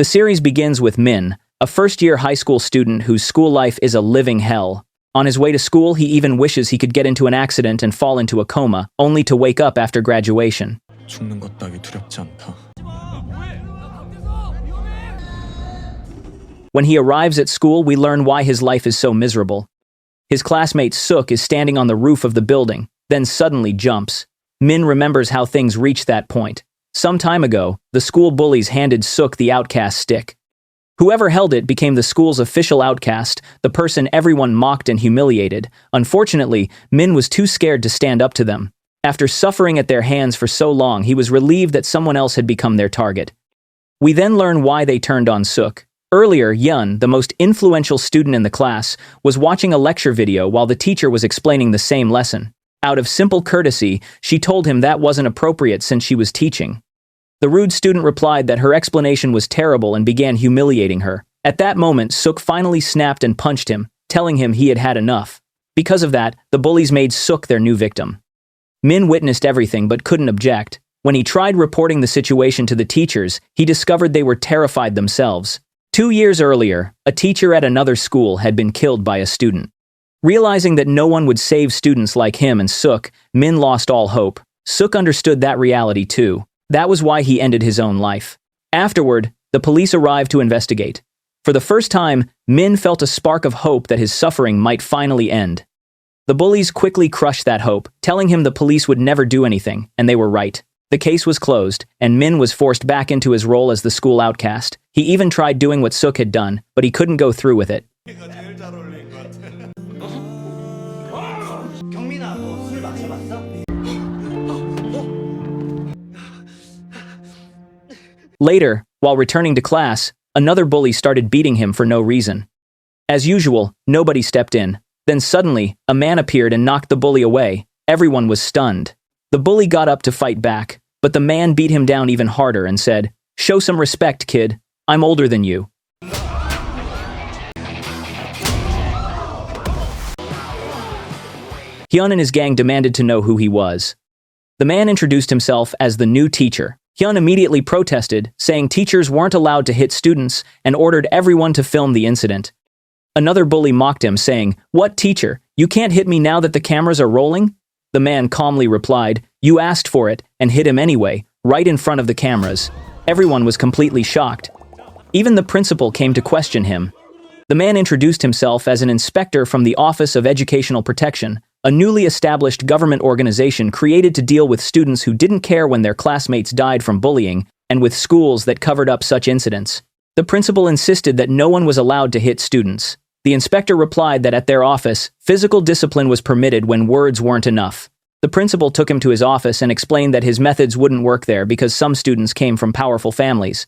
The series begins with Min, a first-year high school student whose school life is a living hell. On his way to school, he even wishes he could get into an accident and fall into a coma, only to wake up after graduation. 죽는 것 따위 두렵지 않다. When he arrives at school, we learn why his life is so miserable. His classmate Suk is standing on the roof of the building, then suddenly jumps. Min remembers how things reached that point. Some time ago, the school bullies handed Suk the outcast stick. Whoever held it became the school's official outcast, the person everyone mocked and humiliated. Unfortunately, Min was too scared to stand up to them. After suffering at their hands for so long, he was relieved that someone else had become their target. We then learn why they turned on Suk. Earlier, Yun, the most influential student in the class, was watching a lecture video while the teacher was explaining the same lesson. Out of simple courtesy, she told him that wasn't appropriate since she was teaching. The rude student replied that her explanation was terrible and began humiliating her. At that moment, Suk finally snapped and punched him, telling him he had had enough. Because of that, the bullies made Suk their new victim. Min witnessed everything but couldn't object. When he tried reporting the situation to the teachers, he discovered they were terrified themselves. 2 years earlier, a teacher at another school had been killed by a student. Realizing that no one would save students like him and Suk, Min lost all hope. Suk understood that reality too. That was why he ended his own life. Afterward, the police arrived to investigate. For the first time, Min felt a spark of hope that his suffering might finally end. The bullies quickly crushed that hope, telling him the police would never do anything, and they were right. The case was closed, and Min was forced back into his role as the school outcast. He even tried doing what Suk had done, but he couldn't go through with it. Later, while returning to class, another bully started beating him for no reason. As usual, nobody stepped in. Then suddenly, a man appeared and knocked the bully away. Everyone was stunned. The bully got up to fight back, but the man beat him down even harder and said, "Show some respect, kid. I'm older than you." Hyun and his gang demanded to know who he was. The man introduced himself as the new teacher. Hyun immediately protested, saying teachers weren't allowed to hit students, and ordered everyone to film the incident. Another bully mocked him, saying, "What teacher? You can't hit me now that the cameras are rolling?" The man calmly replied, "You asked for it," and hit him anyway, right in front of the cameras. Everyone was completely shocked. Even the principal came to question him. The man introduced himself as an inspector from the Office of Educational Protection, a newly established government organization created to deal with students who didn't care when their classmates died from bullying, and with schools that covered up such incidents. The principal insisted that no one was allowed to hit students. The inspector replied that at their office, physical discipline was permitted when words weren't enough. The principal took him to his office and explained that his methods wouldn't work there because some students came from powerful families.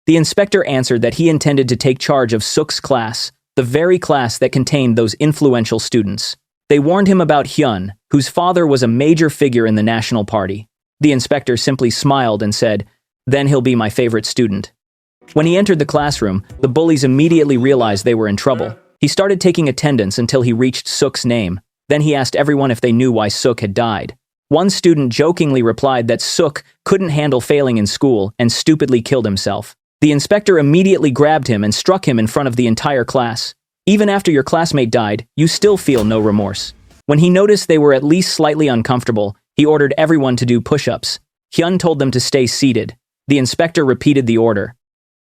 The inspector answered that he intended to take charge of Suk's class, the very class that contained those influential students. They warned him about Hyun, whose father was a major figure in the National Party. The inspector simply smiled and said, "Then he'll be my favorite student." When he entered the classroom, the bullies immediately realized they were in trouble. He started taking attendance until he reached Suk's name. Then he asked everyone if they knew why Suk had died. One student jokingly replied that Suk couldn't handle failing in school and stupidly killed himself. The inspector immediately grabbed him and struck him in front of the entire class. Even after your classmate died, you still feel no remorse. When he noticed they were at least slightly uncomfortable, he ordered everyone to do push-ups. Hyun told them to stay seated. The inspector repeated the order.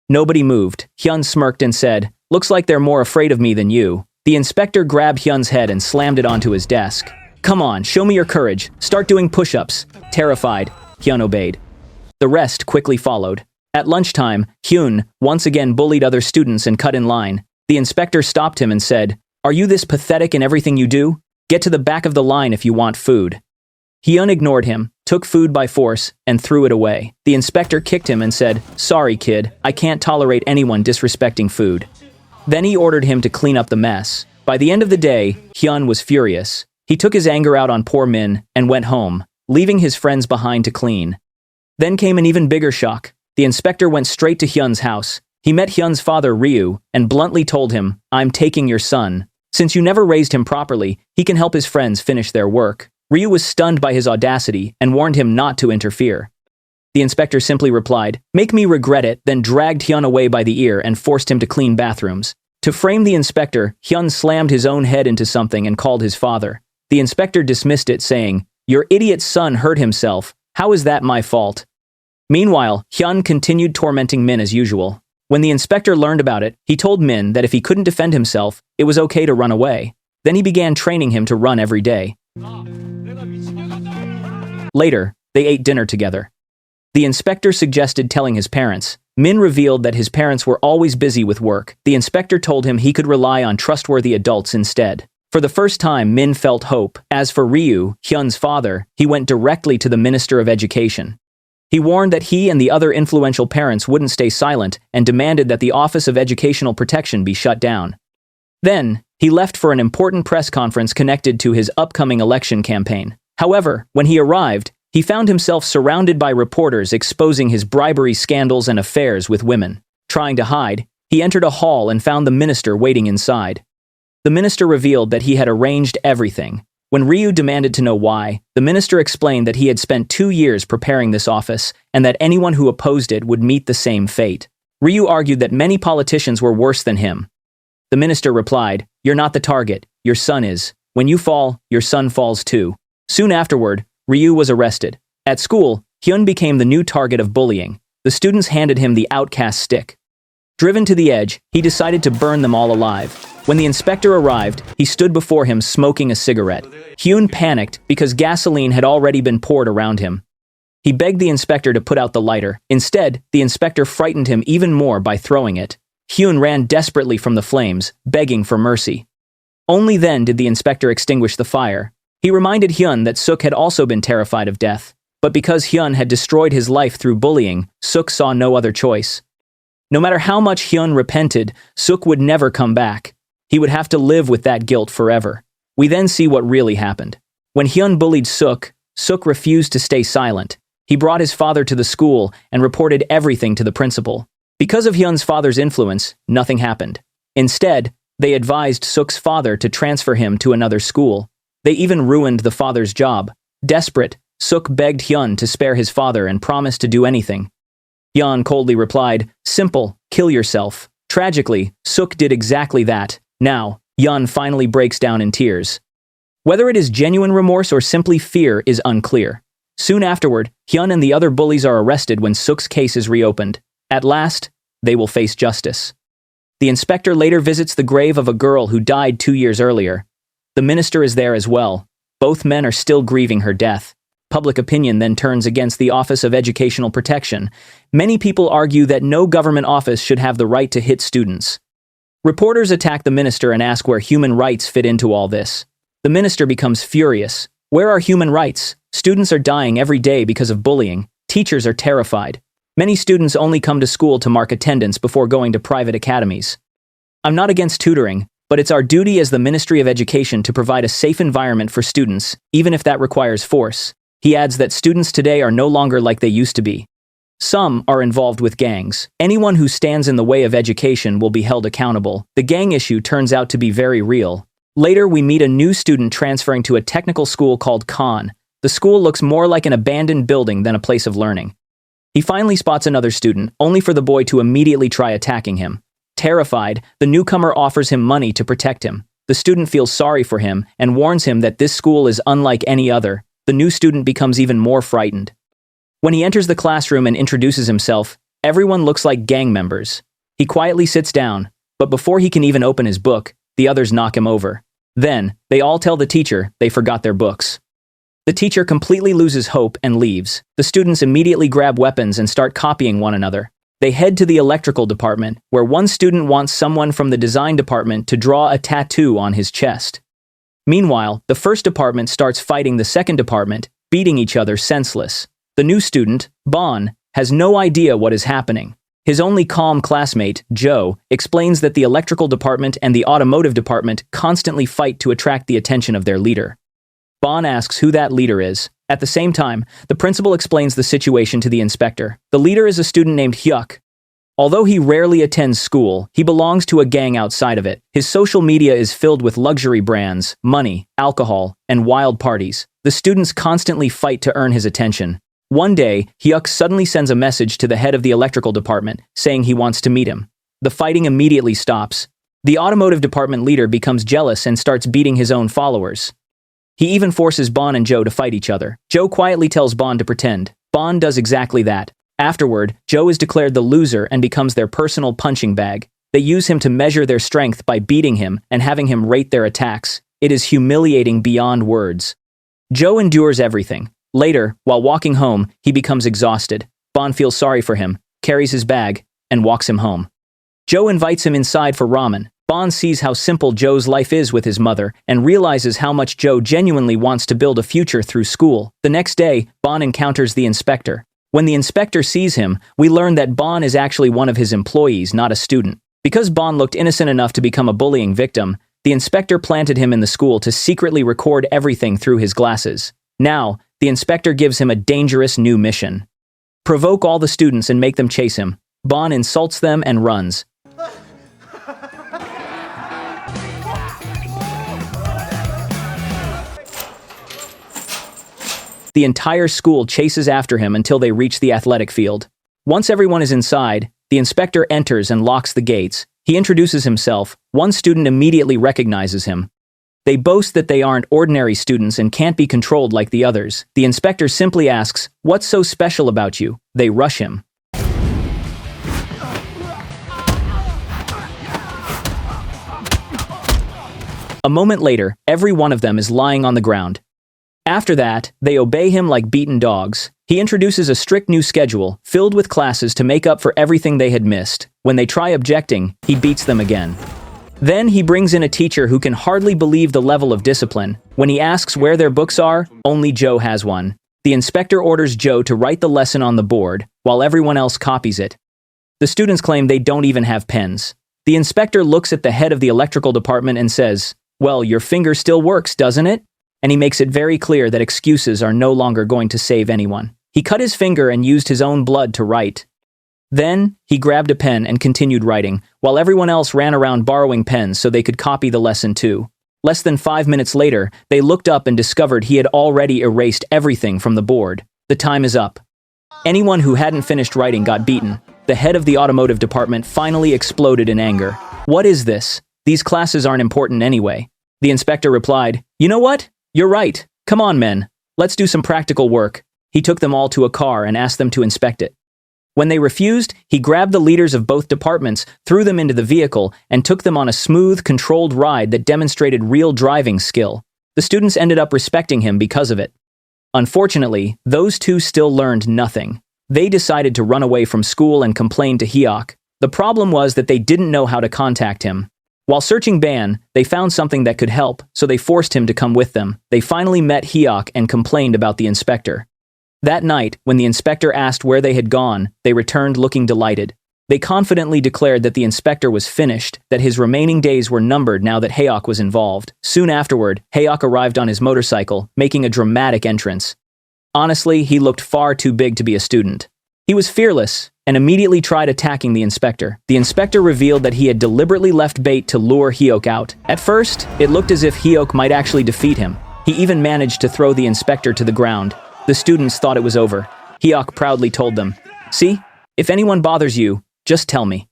Nobody moved. Hyun smirked and said, "Looks like they're more afraid of me than you." The inspector grabbed Hyun's head and slammed it onto his desk. "Come on, show me your courage. Start doing push-ups." Terrified, Hyun obeyed. The rest quickly followed. At lunchtime, Hyun once again bullied other students and cut in line. The inspector stopped him and said, "Are you this pathetic in everything you do? Get to the back of the line if you want food." Hyun ignored him, took food by force, and threw it away. The inspector kicked him and said, "Sorry, kid, I can't tolerate anyone disrespecting food." Then he ordered him to clean up the mess. By the end of the day, Hyun was furious. He took his anger out on poor Min and went home, leaving his friends behind to clean. Then came an even bigger shock. The inspector went straight to Hyun's house. He met Hyun's father, Ryu, and bluntly told him, "I'm taking your son. Since you never raised him properly, he can help his friends finish their work." Ryu was stunned by his audacity and warned him not to interfere. The inspector simply replied, "Make me regret it," then dragged Hyun away by the ear and forced him to clean bathrooms. To frame the inspector, Hyun slammed his own head into something and called his father. The inspector dismissed it, saying, "Your idiot son hurt himself. How is that my fault?" Meanwhile, Hyun continued tormenting Min as usual. When the inspector learned about it, he told Min that if he couldn't defend himself, it was okay to run away. Then he began training him to run every day. Later, they ate dinner together. The inspector suggested telling his parents. Min revealed that his parents were always busy with work. The inspector told him he could rely on trustworthy adults instead. For the first time, Min felt hope. As for Ryu, Hyun's father, he went directly to the Minister of Education. He warned that he and the other influential parents wouldn't stay silent and demanded that the Office of Educational Protection be shut down. Then, he left for an important press conference connected to his upcoming election campaign. However, when he arrived, he found himself surrounded by reporters exposing his bribery scandals and affairs with women. Trying to hide, he entered a hall and found the minister waiting inside. The minister revealed that he had arranged everything. When Ryu demanded to know why, the minister explained that he had spent 2 years preparing this office and that anyone who opposed it would meet the same fate. Ryu argued that many politicians were worse than him. The minister replied, "You're not the target, your son is. When you fall, your son falls too." Soon afterward, Ryu was arrested. At school, Hyun became the new target of bullying. The students handed him the outcast stick. Driven to the edge, he decided to burn them all alive. When the inspector arrived, he stood before him smoking a cigarette. Hyun panicked because gasoline had already been poured around him. He begged the inspector to put out the lighter. Instead, the inspector frightened him even more by throwing it. Hyun ran desperately from the flames, begging for mercy. Only then did the inspector extinguish the fire. He reminded Hyun that Suk had also been terrified of death. But because Hyun had destroyed his life through bullying, Suk saw no other choice. No matter how much Hyun repented, Suk would never come back. He would have to live with that guilt forever. We then see what really happened. When Hyun bullied Suk, Suk refused to stay silent. He brought his father to the school and reported everything to the principal. Because of Hyun's father's influence, nothing happened. Instead, they advised Suk's father to transfer him to another school. They even ruined the father's job. Desperate, Suk begged Hyun to spare his father and promised to do anything. Hyun coldly replied, "Simple, kill yourself." Tragically, Suk did exactly that. Now, Hyun finally breaks down in tears. Whether it is genuine remorse or simply fear is unclear. Soon afterward, Hyun and the other bullies are arrested when Suk's case is reopened. At last, they will face justice. The inspector later visits the grave of a girl who died 2 years earlier. The minister is there as well. Both men are still grieving her death. Public opinion then turns against the Office of Educational Protection. Many people argue that no government office should have the right to hit students. Reporters attack the minister and ask where human rights fit into all this. The minister becomes furious. Where are human rights? Students are dying every day because of bullying. Teachers are terrified. Many students only come to school to mark attendance before going to private academies. I'm not against tutoring, but it's our duty as the Ministry of Education to provide a safe environment for students, even if that requires force. He adds that students today are no longer like they used to be. Some are involved with gangs. Anyone who stands in the way of education will be held accountable. The gang issue turns out to be very real. Later, we meet a new student transferring to a technical school called Khan. The school looks more like an abandoned building than a place of learning. He finally spots another student, only for the boy to immediately try attacking him. Terrified, the newcomer offers him money to protect him. The student feels sorry for him and warns him that this school is unlike any other. The new student becomes even more frightened. When he enters the classroom and introduces himself, everyone looks like gang members. He quietly sits down, but before he can even open his book, the others knock him over. Then, they all tell the teacher they forgot their books. The teacher completely loses hope and leaves. The students immediately grab weapons and start copying one another. They head to the electrical department, where one student wants someone from the design department to draw a tattoo on his chest. Meanwhile, the first department starts fighting the second department, beating each other senseless. The new student, Bon, has no idea what is happening. His only calm classmate, Joe, explains that the electrical department and the automotive department constantly fight to attract the attention of their leader. Bon asks who that leader is. At the same time, the principal explains the situation to the inspector. The leader is a student named Hyuk. Although he rarely attends school, he belongs to a gang outside of it. His social media is filled with luxury brands, money, alcohol, and wild parties. The students constantly fight to earn his attention. One day, Hyuk suddenly sends a message to the head of the electrical department, saying he wants to meet him. The fighting immediately stops. The automotive department leader becomes jealous and starts beating his own followers. He even forces Bon and Joe to fight each other. Joe quietly tells Bon to pretend. Bon does exactly that. Afterward, Joe is declared the loser and becomes their personal punching bag. They use him to measure their strength by beating him and having him rate their attacks. It is humiliating beyond words. Joe endures everything. Later, while walking home, he becomes exhausted. Bon feels sorry for him, carries his bag, and walks him home. Joe invites him inside for ramen. Bon sees how simple Joe's life is with his mother and realizes how much Joe genuinely wants to build a future through school. The next day, Bon encounters the inspector. When the inspector sees him, we learn that Bon is actually one of his employees, not a student. Because Bon looked innocent enough to become a bullying victim, the inspector planted him in the school to secretly record everything through his glasses. Now, the inspector gives him a dangerous new mission. Provoke all the students and make them chase him. Bon insults them and runs. The entire school chases after him until they reach the athletic field. Once everyone is inside, the inspector enters and locks the gates. He introduces himself. One student immediately recognizes him. They boast that they aren't ordinary students and can't be controlled like the others. The inspector simply asks, "What's so special about you?" They rush him. A moment later, every one of them is lying on the ground. After that, they obey him like beaten dogs. He introduces a strict new schedule, filled with classes to make up for everything they had missed. When they try objecting, he beats them again. Then he brings in a teacher who can hardly believe the level of discipline. When he asks where their books are, only Joe has one. The inspector orders Joe to write the lesson on the board, while everyone else copies it. The students claim they don't even have pens. The inspector looks at the head of the electrical department and says, "Well, your finger still works, doesn't it?" And he makes it very clear that excuses are no longer going to save anyone. He cut his finger and used his own blood to write. Then, he grabbed a pen and continued writing, while everyone else ran around borrowing pens so they could copy the lesson too. Less than 5 minutes later, they looked up and discovered he had already erased everything from the board. The time is up. Anyone who hadn't finished writing got beaten. The head of the automotive department finally exploded in anger. "What is this? These classes aren't important anyway." The inspector replied, "You know what? You're right. Come on, men. Let's do some practical work." He took them all to a car and asked them to inspect it. When they refused, he grabbed the leaders of both departments, threw them into the vehicle, and took them on a smooth, controlled ride that demonstrated real driving skill. The students ended up respecting him because of it. Unfortunately, those two still learned nothing. They decided to run away from school and complain to Hyuk. The problem was that they didn't know how to contact him. While searching Ban, they found something that could help, so they forced him to come with them. They finally met Hyuk and complained about the inspector. That night, when the inspector asked where they had gone, they returned looking delighted. They confidently declared that the inspector was finished, that his remaining days were numbered now that Hyuk was involved. Soon afterward, Hyuk arrived on his motorcycle, making a dramatic entrance. Honestly, he looked far too big to be a student. He was fearless, and immediately tried attacking the inspector. The inspector revealed that he had deliberately left bait to lure Hyuk out. At first, it looked as if Hyuk might actually defeat him. He even managed to throw the inspector to the ground. The students thought it was over. Hyuk proudly told them, "See, if anyone bothers you, just tell me.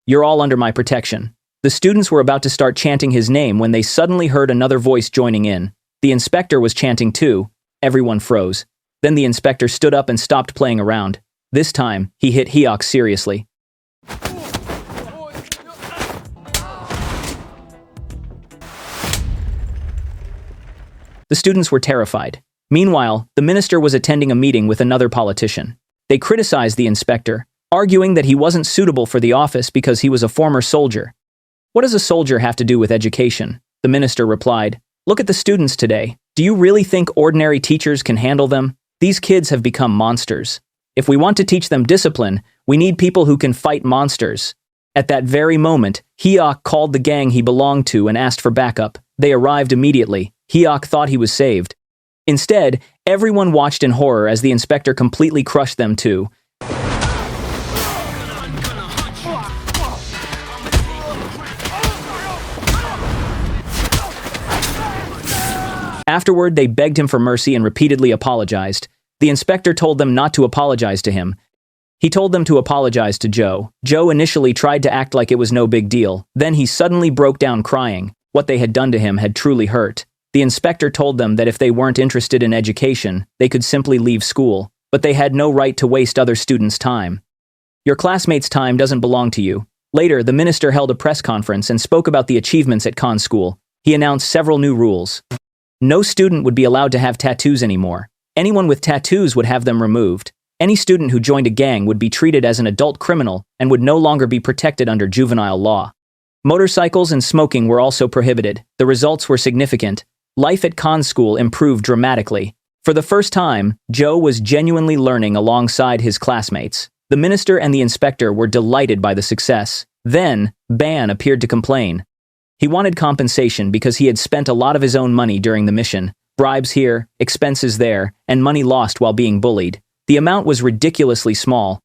You're all under my protection." The students were about to start chanting his name when they suddenly heard another voice joining in. The inspector was chanting too. Everyone froze. Then the inspector stood up and stopped playing around. This time, he hit Hyuk seriously. The students were terrified. Meanwhile, the minister was attending a meeting with another politician. They criticized the inspector, arguing that he wasn't suitable for the office because he was a former soldier. "What does a soldier have to do with education?" The minister replied, "Look at the students today. Do you really think ordinary teachers can handle them? These kids have become monsters. If we want to teach them discipline, we need people who can fight monsters." At that very moment, Hyuk called the gang he belonged to and asked for backup. They arrived immediately. Hyuk thought he was saved. Instead, everyone watched in horror as the inspector completely crushed them too. Afterward, they begged him for mercy and repeatedly apologized. The inspector told them not to apologize to him. He told them to apologize to Joe. Joe initially tried to act like it was no big deal. Then he suddenly broke down crying. What they had done to him had truly hurt. The inspector told them that if they weren't interested in education, they could simply leave school, but they had no right to waste other students' time. Your classmates' time doesn't belong to you. Later, the minister held a press conference and spoke about the achievements at Khan's school. He announced several new rules. No student would be allowed to have tattoos anymore. Anyone with tattoos would have them removed. Any student who joined a gang would be treated as an adult criminal and would no longer be protected under juvenile law. Motorcycles and smoking were also prohibited. The results were significant. Life at Khan's school improved dramatically. For the first time, Joe was genuinely learning alongside his classmates. The minister and the inspector were delighted by the success. Then, Ban appeared to complain. He wanted compensation because he had spent a lot of his own money during the mission. Bribes here, expenses there, and money lost while being bullied. The amount was ridiculously small.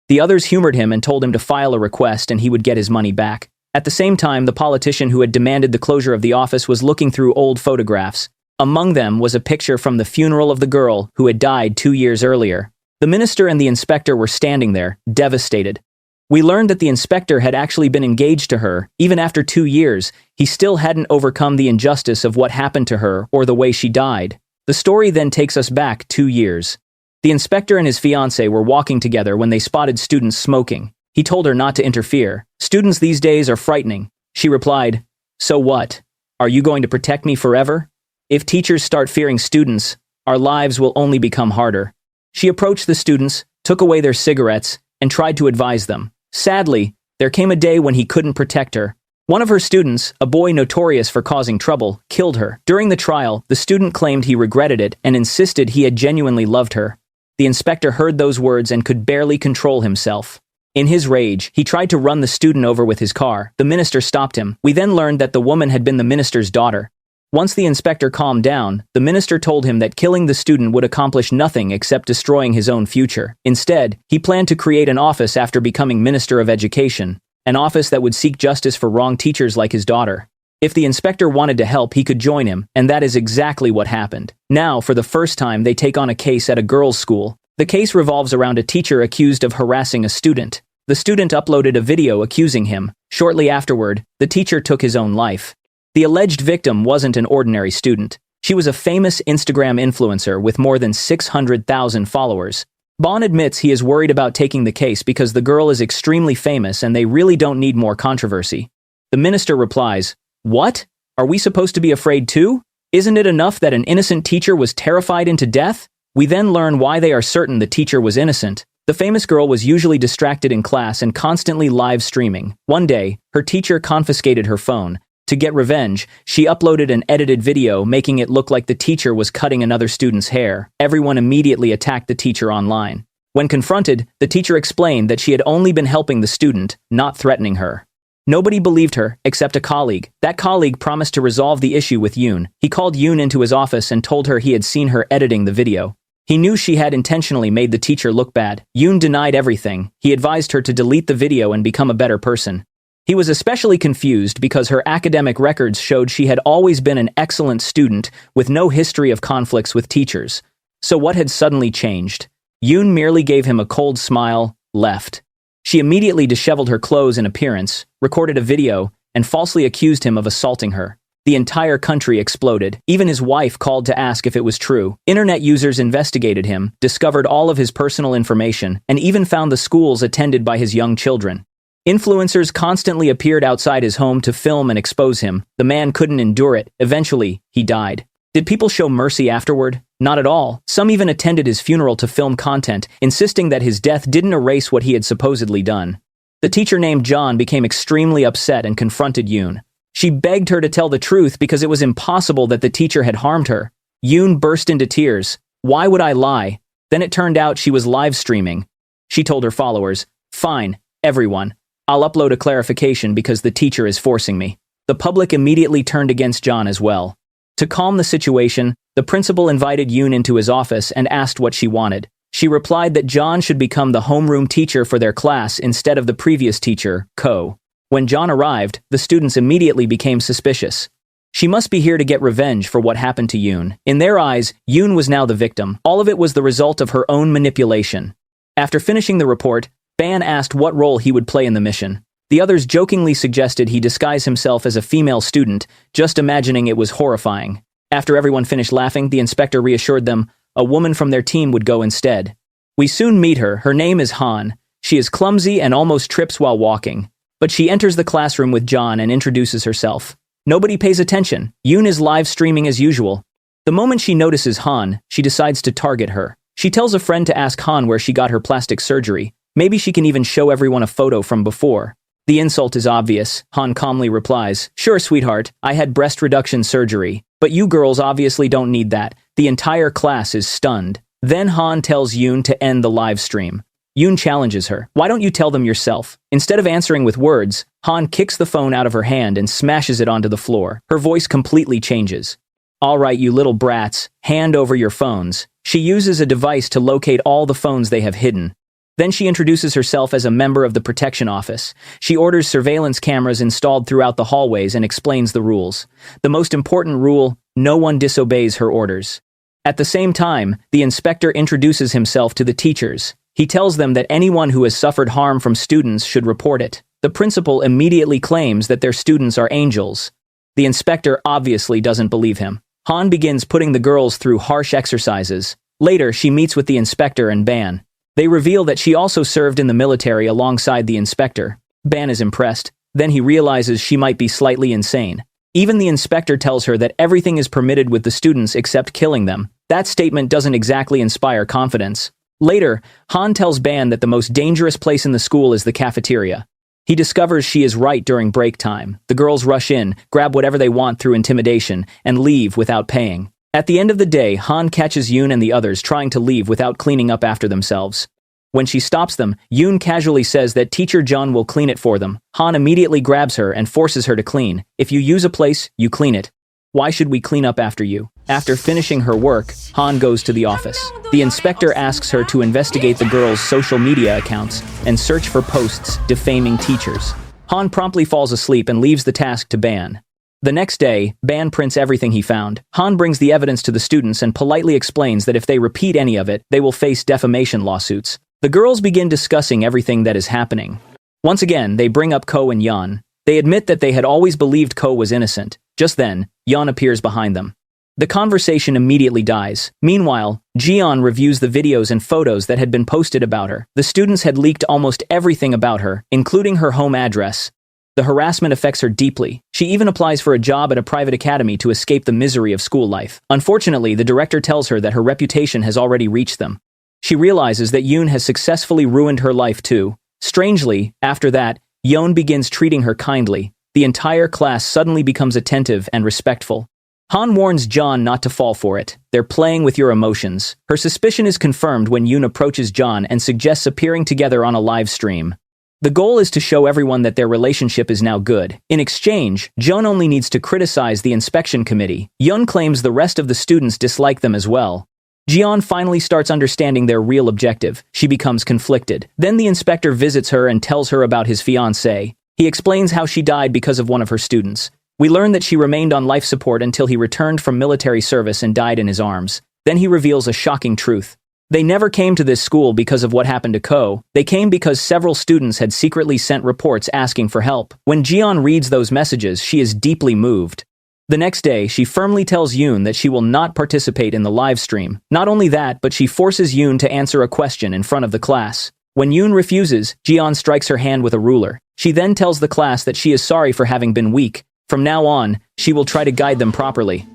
The others humored him and told him to file a request and he would get his money back. At the same time, the politician who had demanded the closure of the office was looking through old photographs. Among them was a picture from the funeral of the girl who had died 2 years earlier. The minister and the inspector were standing there, devastated. We learned that the inspector had actually been engaged to her. Even after 2 years, he still hadn't overcome the injustice of what happened to her or the way she died. The story then takes us back 2 years. The inspector and his fiancée were walking together when they spotted students smoking. He told her not to interfere. Students these days are frightening. She replied, "So what? Are you going to protect me forever? If teachers start fearing students, our lives will only become harder." She approached the students, took away their cigarettes, and tried to advise them. Sadly, there came a day when he couldn't protect her. One of her students, a boy notorious for causing trouble, killed her. During the trial, the student claimed he regretted it and insisted he had genuinely loved her. The inspector heard those words and could barely control himself. In his rage, he tried to run the student over with his car. The minister stopped him. We then learned that the woman had been the minister's daughter. Once the inspector calmed down, the minister told him that killing the student would accomplish nothing except destroying his own future. Instead, he planned to create an office after becoming Minister of Education, an office that would seek justice for wrong teachers like his daughter. If the inspector wanted to help, he could join him, and that is exactly what happened. Now, for the first time, they take on a case at a girls' school. The case revolves around a teacher accused of harassing a student. The student uploaded a video accusing him. Shortly afterward, the teacher took his own life. The alleged victim wasn't an ordinary student. She was a famous Instagram influencer with more than 600,000 followers. Bon admits he is worried about taking the case because the girl is extremely famous and they really don't need more controversy. The minister replies, "What? Are we supposed to be afraid too? Isn't it enough that an innocent teacher was terrified into death?" We then learn why they are certain the teacher was innocent. The famous girl was usually distracted in class and constantly live streaming. One day, her teacher confiscated her phone. To get revenge, she uploaded an edited video making it look like the teacher was cutting another student's hair. Everyone immediately attacked the teacher online. When confronted, the teacher explained that she had only been helping the student, not threatening her. Nobody believed her, except a colleague. That colleague promised to resolve the issue with Yoon. He called Yoon into his office and told her he had seen her editing the video. He knew she had intentionally made the teacher look bad. Yoon denied everything. He advised her to delete the video and become a better person. He was especially confused because her academic records showed she had always been an excellent student with no history of conflicts with teachers. So what had suddenly changed? Yoon merely gave him a cold smile, left. She immediately disheveled her clothes and appearance, recorded a video, and falsely accused him of assaulting her. The entire country exploded. Even his wife called to ask if it was true. Internet users investigated him, discovered all of his personal information, and even found the schools attended by his young children. Influencers constantly appeared outside his home to film and expose him. The man couldn't endure it. Eventually, he died. Did people show mercy afterward? Not at all. Some even attended his funeral to film content, insisting that his death didn't erase what he had supposedly done. The teacher named John became extremely upset and confronted Yoon. She begged her to tell the truth because it was impossible that the teacher had harmed her. Yoon burst into tears. "Why would I lie?" Then it turned out she was live streaming. She told her followers, "Fine, everyone. I'll upload a clarification because the teacher is forcing me." The public immediately turned against John as well. To calm the situation, the principal invited Yoon into his office and asked what she wanted. She replied that John should become the homeroom teacher for their class instead of the previous teacher, Ko. When John arrived, the students immediately became suspicious. She must be here to get revenge for what happened to Yoon. In their eyes, Yoon was now the victim. All of it was the result of her own manipulation. After finishing the report, Ban asked what role he would play in the mission. The others jokingly suggested he disguise himself as a female student, just imagining it was horrifying. After everyone finished laughing, the inspector reassured them a woman from their team would go instead. We soon meet her. Her name is Han. She is clumsy and almost trips while walking. But she enters the classroom with John and introduces herself. Nobody pays attention. Yoon is live streaming as usual. The moment she notices Han, she decides to target her. She tells a friend to ask Han where she got her plastic surgery. Maybe she can even show everyone a photo from before. The insult is obvious. Han calmly replies, "Sure, sweetheart, I had breast reduction surgery. But you girls obviously don't need that." The entire class is stunned. Then Han tells Yoon to end the live stream. Yoon challenges her. "Why don't you tell them yourself?" Instead of answering with words, Han kicks the phone out of her hand and smashes it onto the floor. Her voice completely changes. "All right, you little brats, hand over your phones." She uses a device to locate all the phones they have hidden. Then she introduces herself as a member of the protection office. She orders surveillance cameras installed throughout the hallways and explains the rules. The most important rule, no one disobeys her orders. At the same time, the inspector introduces himself to the teachers. He tells them that anyone who has suffered harm from students should report it. The principal immediately claims that their students are angels. The inspector obviously doesn't believe him. Han begins putting the girls through harsh exercises. Later, she meets with the inspector and Ban. They reveal that she also served in the military alongside the inspector. Ban is impressed. Then he realizes she might be slightly insane. Even the inspector tells her that everything is permitted with the students except killing them. That statement doesn't exactly inspire confidence. Later, Han tells Ban that the most dangerous place in the school is the cafeteria. He discovers she is right during break time. The girls rush in, grab whatever they want through intimidation, and leave without paying. At the end of the day, Han catches Yoon and the others trying to leave without cleaning up after themselves. When she stops them, Yoon casually says that Teacher John will clean it for them. Han immediately grabs her and forces her to clean. "If you use a place, you clean it. Why should we clean up after you?" After finishing her work, Han goes to the office. The inspector asks her to investigate the girls' social media accounts and search for posts defaming teachers. Han promptly falls asleep and leaves the task to Ban. The next day, Ban prints everything he found. Han brings the evidence to the students and politely explains that if they repeat any of it, they will face defamation lawsuits. The girls begin discussing everything that is happening. Once again, they bring up Ko and Yeon. They admit that they had always believed Ko was innocent. Just then, Yeon appears behind them. The conversation immediately dies. Meanwhile, Jeon reviews the videos and photos that had been posted about her. The students had leaked almost everything about her, including her home address. The harassment affects her deeply. She even applies for a job at a private academy to escape the misery of school life. Unfortunately, the director tells her that her reputation has already reached them. She realizes that Yoon has successfully ruined her life too. Strangely, after that, Yeon begins treating her kindly. The entire class suddenly becomes attentive and respectful. Han warns John not to fall for it. "They're playing with your emotions." Her suspicion is confirmed when Yoon approaches John and suggests appearing together on a live stream. The goal is to show everyone that their relationship is now good. In exchange, Jeon only needs to criticize the inspection committee. Yeon claims the rest of the students dislike them as well. Jeon finally starts understanding their real objective. She becomes conflicted. Then the inspector visits her and tells her about his fiancé. He explains how she died because of one of her students. We learn that she remained on life support until he returned from military service and died in his arms. Then he reveals a shocking truth. They never came to this school because of what happened to Ko. They came because several students had secretly sent reports asking for help. When Jeon reads those messages, she is deeply moved. The next day, she firmly tells Yoon that she will not participate in the live stream. Not only that, but she forces Yoon to answer a question in front of the class. When Yoon refuses, Jeon strikes her hand with a ruler. She then tells the class that she is sorry for having been weak. From now on, she will try to guide them properly.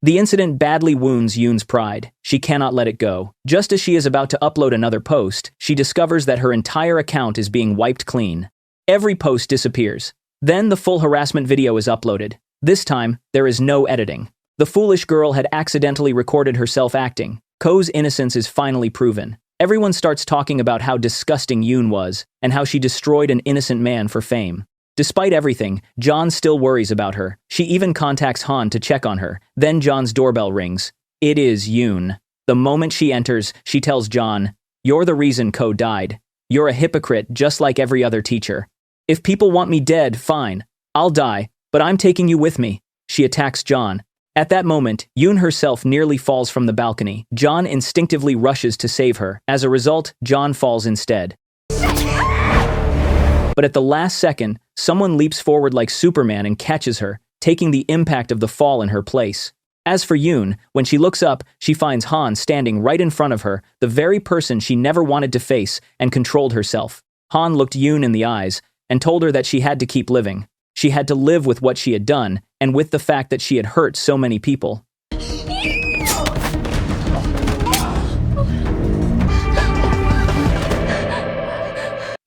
The incident badly wounds Yoon's pride. She cannot let it go. Just as she is about to upload another post, she discovers that her entire account is being wiped clean. Every post disappears. Then the full harassment video is uploaded. This time, there is no editing. The foolish girl had accidentally recorded herself acting. Ko's innocence is finally proven. Everyone starts talking about how disgusting Yoon was, and how she destroyed an innocent man for fame. Despite everything, John still worries about her. She even contacts Han to check on her. Then John's doorbell rings. It is Yoon. The moment she enters, she tells John, "You're the reason Ko died. You're a hypocrite just like every other teacher." If people want me dead, fine. I'll die, but I'm taking you with me. She attacks John. At that moment, Yoon herself nearly falls from the balcony. John instinctively rushes to save her. As a result, John falls instead. But at the last second, someone leaps forward like Superman and catches her, taking the impact of the fall in her place. As for Yoon, when she looks up, she finds Han standing right in front of her, the very person she never wanted to face, and controlled herself. Han looked Yoon in the eyes and told her that she had to keep living. She had to live with what she had done, and with the fact that she had hurt so many people.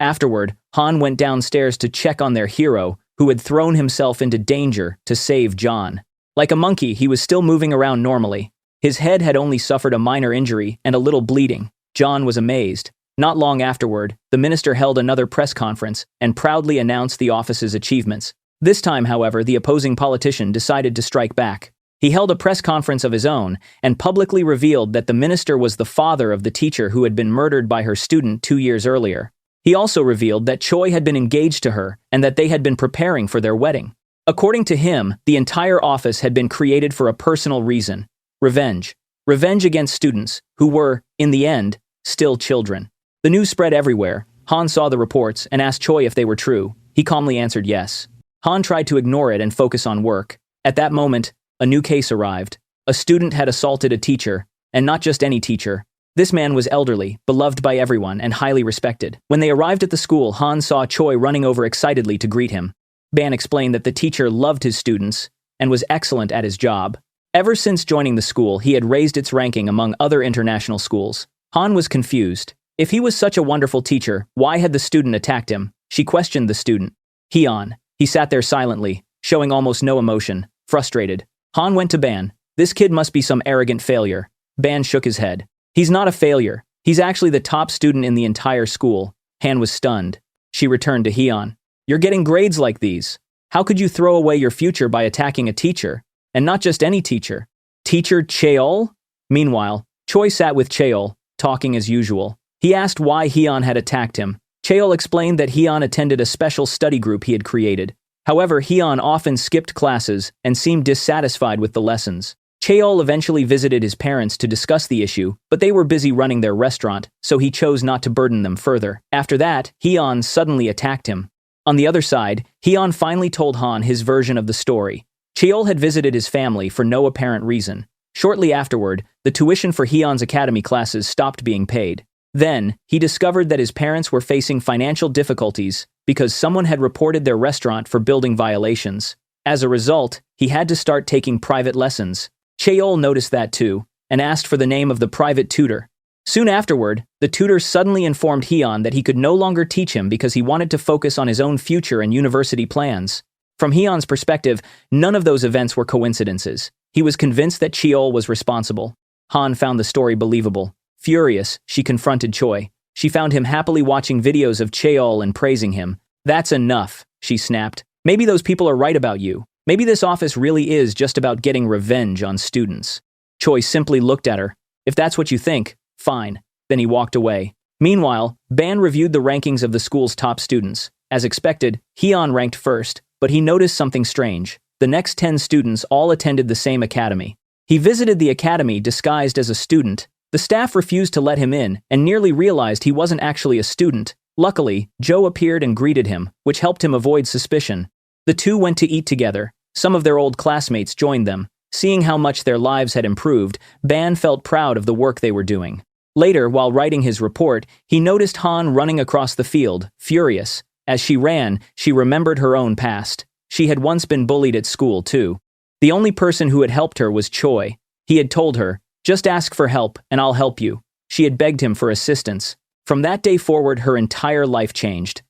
Afterward, Han went downstairs to check on their hero, who had thrown himself into danger to save John. Like a monkey, he was still moving around normally. His head had only suffered a minor injury and a little bleeding. John was amazed. Not long afterward, the minister held another press conference and proudly announced the office's achievements. This time, however, the opposing politician decided to strike back. He held a press conference of his own and publicly revealed that the minister was the father of the teacher who had been murdered by her student 2 years earlier. He also revealed that Choi had been engaged to her and that they had been preparing for their wedding. According to him, the entire office had been created for a personal reason: revenge. Revenge against students, who were, in the end, still children. The news spread everywhere. Han saw the reports and asked Choi if they were true. He calmly answered yes. Han tried to ignore it and focus on work. At that moment, a new case arrived. A student had assaulted a teacher, and not just any teacher. This man was elderly, beloved by everyone, and highly respected. When they arrived at the school, Han saw Choi running over excitedly to greet him. Ban explained that the teacher loved his students and was excellent at his job. Ever since joining the school, he had raised its ranking among other international schools. Han was confused. If he was such a wonderful teacher, why had the student attacked him? She questioned the student. Hyun. He sat there silently, showing almost no emotion, frustrated. Han went to Ban. This kid must be some arrogant failure. Ban shook his head. He's not a failure. He's actually the top student in the entire school. Han was stunned. She returned to Hyun. You're getting grades like these. How could you throw away your future by attacking a teacher? And not just any teacher. Teacher Cheol? Meanwhile, Choi sat with Cheol, talking as usual. He asked why Hyun had attacked him. Cheol explained that Hyun attended a special study group he had created. However, Hyun often skipped classes and seemed dissatisfied with the lessons. Cheol eventually visited his parents to discuss the issue, but they were busy running their restaurant, so he chose not to burden them further. After that, Hyun suddenly attacked him. On the other side, Hyun finally told Han his version of the story. Cheol had visited his family for no apparent reason. Shortly afterward, the tuition for Hyun's academy classes stopped being paid. Then, he discovered that his parents were facing financial difficulties because someone had reported their restaurant for building violations. As a result, he had to start taking private lessons. Cheol noticed that too, and asked for the name of the private tutor. Soon afterward, the tutor suddenly informed Hyun that he could no longer teach him because he wanted to focus on his own future and university plans. From Hyun's perspective, none of those events were coincidences. He was convinced that Cheol was responsible. Han found the story believable. Furious, she confronted Choi. She found him happily watching videos of Cheol and praising him. That's enough, she snapped. Maybe those people are right about you. Maybe this office really is just about getting revenge on students. Choi simply looked at her. If that's what you think, fine. Then he walked away. Meanwhile, Ban reviewed the rankings of the school's top students. As expected, Hyun ranked first, but he noticed something strange. The next 10 students all attended the same academy. He visited the academy disguised as a student. The staff refused to let him in and nearly realized he wasn't actually a student. Luckily, Joe appeared and greeted him, which helped him avoid suspicion. The two went to eat together. Some of their old classmates joined them. Seeing how much their lives had improved, Ban felt proud of the work they were doing. Later, while writing his report, he noticed Han running across the field, furious. As she ran, she remembered her own past. She had once been bullied at school, too. The only person who had helped her was Choi. He had told her, "Just ask for help, and I'll help you." She had begged him for assistance. From that day forward, her entire life changed.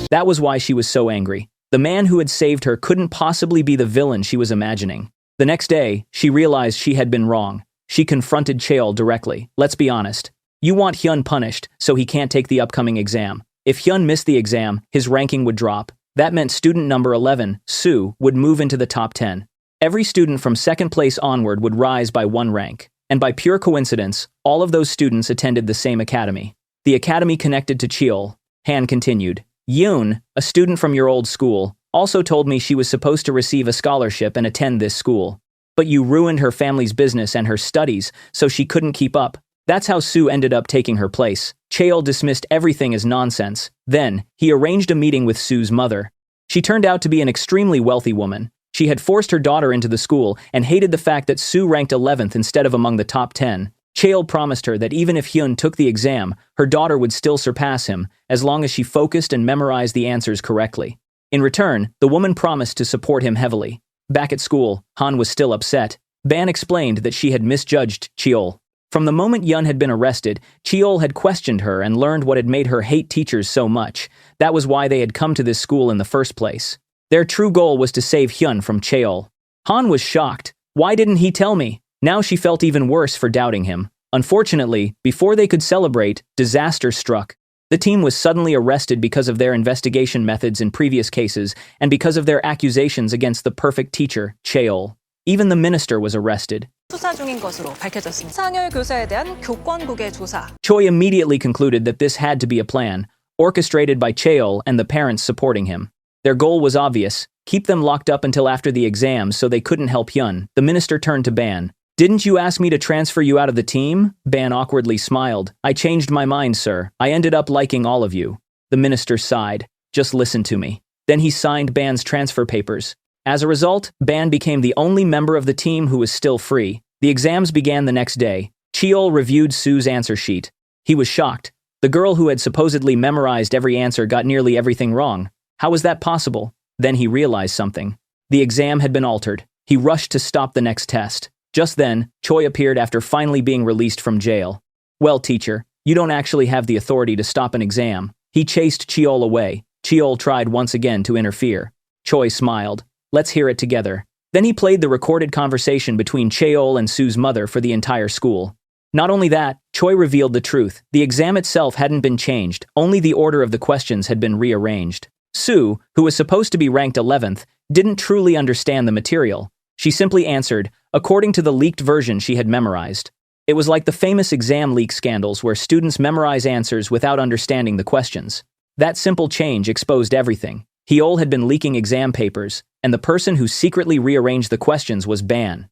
That was why she was so angry. The man who had saved her couldn't possibly be the villain she was imagining. The next day, she realized she had been wrong. She confronted Cheol directly. Let's be honest. You want Hyun punished, so he can't take the upcoming exam. If Hyun missed the exam, his ranking would drop. That meant student number 11, Soo, would move into the top 10. Every student from second place onward would rise by 1 rank. And by pure coincidence, all of those students attended the same academy. the academy connected to Cheol. Han continued. Yoon, a student from your old school, also told me she was supposed to receive a scholarship and attend this school. But you ruined her family's business and her studies, so she couldn't keep up. That's how Sue ended up taking her place. Cheol dismissed everything as nonsense. Then, he arranged a meeting with Sue's mother. She turned out to be an extremely wealthy woman. She had forced her daughter into the school and hated the fact that Sue ranked 11th instead of among the top 10. Cheol promised her that even if Hyun took the exam, her daughter would still surpass him, as long as she focused and memorized the answers correctly. In return, the woman promised to support him heavily. Back at school, Han was still upset. Ban explained that she had misjudged Cheol. From the moment Hyun had been arrested, Cheol had questioned her and learned what had made her hate teachers so much. That was why they had come to this school in the first place. Their true goal was to save Hyun from Cheol. Han was shocked. Why didn't he tell me? Now she felt even worse for doubting him. Unfortunately, before they could celebrate, disaster struck. The team was suddenly arrested because of their investigation methods in previous cases and because of their accusations against the perfect teacher, Cheol. Even the minister was arrested. 수사 중인 것으로 밝혀졌습니다. 상열 교사에 대한 교권국의 조사. Choi immediately concluded that this had to be a plan, orchestrated by Cheol and the parents supporting him. Their goal was obvious: keep them locked up until after the exams so they couldn't help Hyun. The minister turned to Ban. Didn't you ask me to transfer you out of the team? Ban awkwardly smiled. I changed my mind, sir. I ended up liking all of you. The minister sighed. Just listen to me. Then he signed Ban's transfer papers. As a result, Ban became the only member of the team who was still free. The exams began the next day. Cheol reviewed Sue's answer sheet. He was shocked. The girl who had supposedly memorized every answer got nearly everything wrong. How was that possible? Then he realized something. The exam had been altered. He rushed to stop the next test. Just then, Choi appeared after finally being released from jail. Well, teacher, you don't actually have the authority to stop an exam. He chased Cheol away. Cheol tried once again to interfere. Choi smiled. Let's hear it together. Then he played the recorded conversation between Cheol and Sue's mother for the entire school. Not only that, Choi revealed the truth. The exam itself hadn't been changed, only the order of the questions had been rearranged. Sue, who was supposed to be ranked 11th, didn't truly understand the material. She simply answered, according to the leaked version she had memorized. It was like the famous exam leak scandals where students memorize answers without understanding the questions. That simple change exposed everything. Hyol had been leaking exam papers, and the person who secretly rearranged the questions was Ban.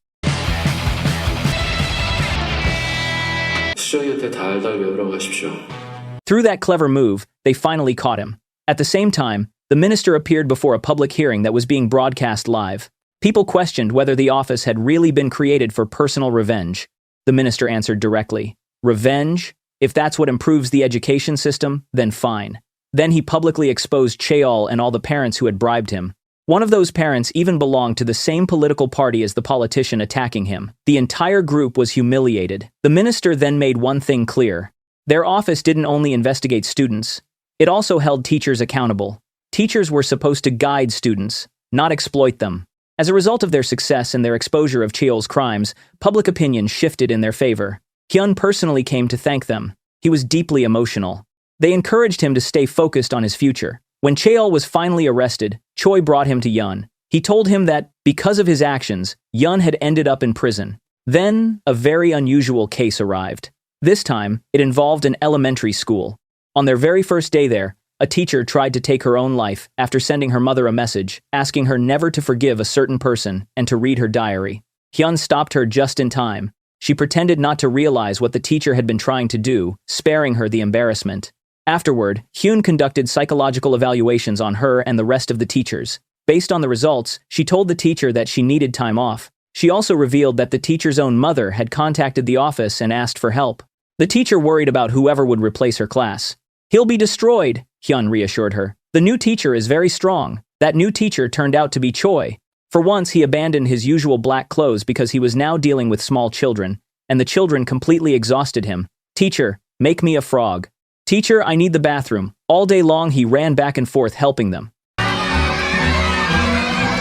Through that clever move, they finally caught him. At the same time, the minister appeared before a public hearing that was being broadcast live. People questioned whether the office had really been created for personal revenge. The minister answered directly, "Revenge? If that's what improves the education system, then fine." Then he publicly exposed Cheol and all the parents who had bribed him. One of those parents even belonged to the same political party as the politician attacking him. The entire group was humiliated. The minister then made one thing clear. Their office didn't only investigate students. It also held teachers accountable. Teachers were supposed to guide students, not exploit them. As a result of their success and their exposure of Cheol's crimes, public opinion shifted in their favor. Hyun personally came to thank them. He was deeply emotional. They encouraged him to stay focused on his future. When Cheol was finally arrested, Choi brought him to Hyun. He told him that, because of his actions, Hyun had ended up in prison. Then, a very unusual case arrived. This time, it involved an elementary school. On their very first day there, a teacher tried to take her own life after sending her mother a message, asking her never to forgive a certain person and to read her diary. Hyun stopped her just in time. She pretended not to realize what the teacher had been trying to do, sparing her the embarrassment. Afterward, Hyun conducted psychological evaluations on her and the rest of the teachers. Based on the results, she told the teacher that she needed time off. She also revealed that the teacher's own mother had contacted the office and asked for help. The teacher worried about whoever would replace her class. "He'll be destroyed," Hyun reassured her. "The new teacher is very strong." That new teacher turned out to be Choi. For once, he abandoned his usual black clothes because he was now dealing with small children, and the children completely exhausted him. "Teacher, make me a frog." "Teacher, I need the bathroom." All day long, he ran back and forth helping them.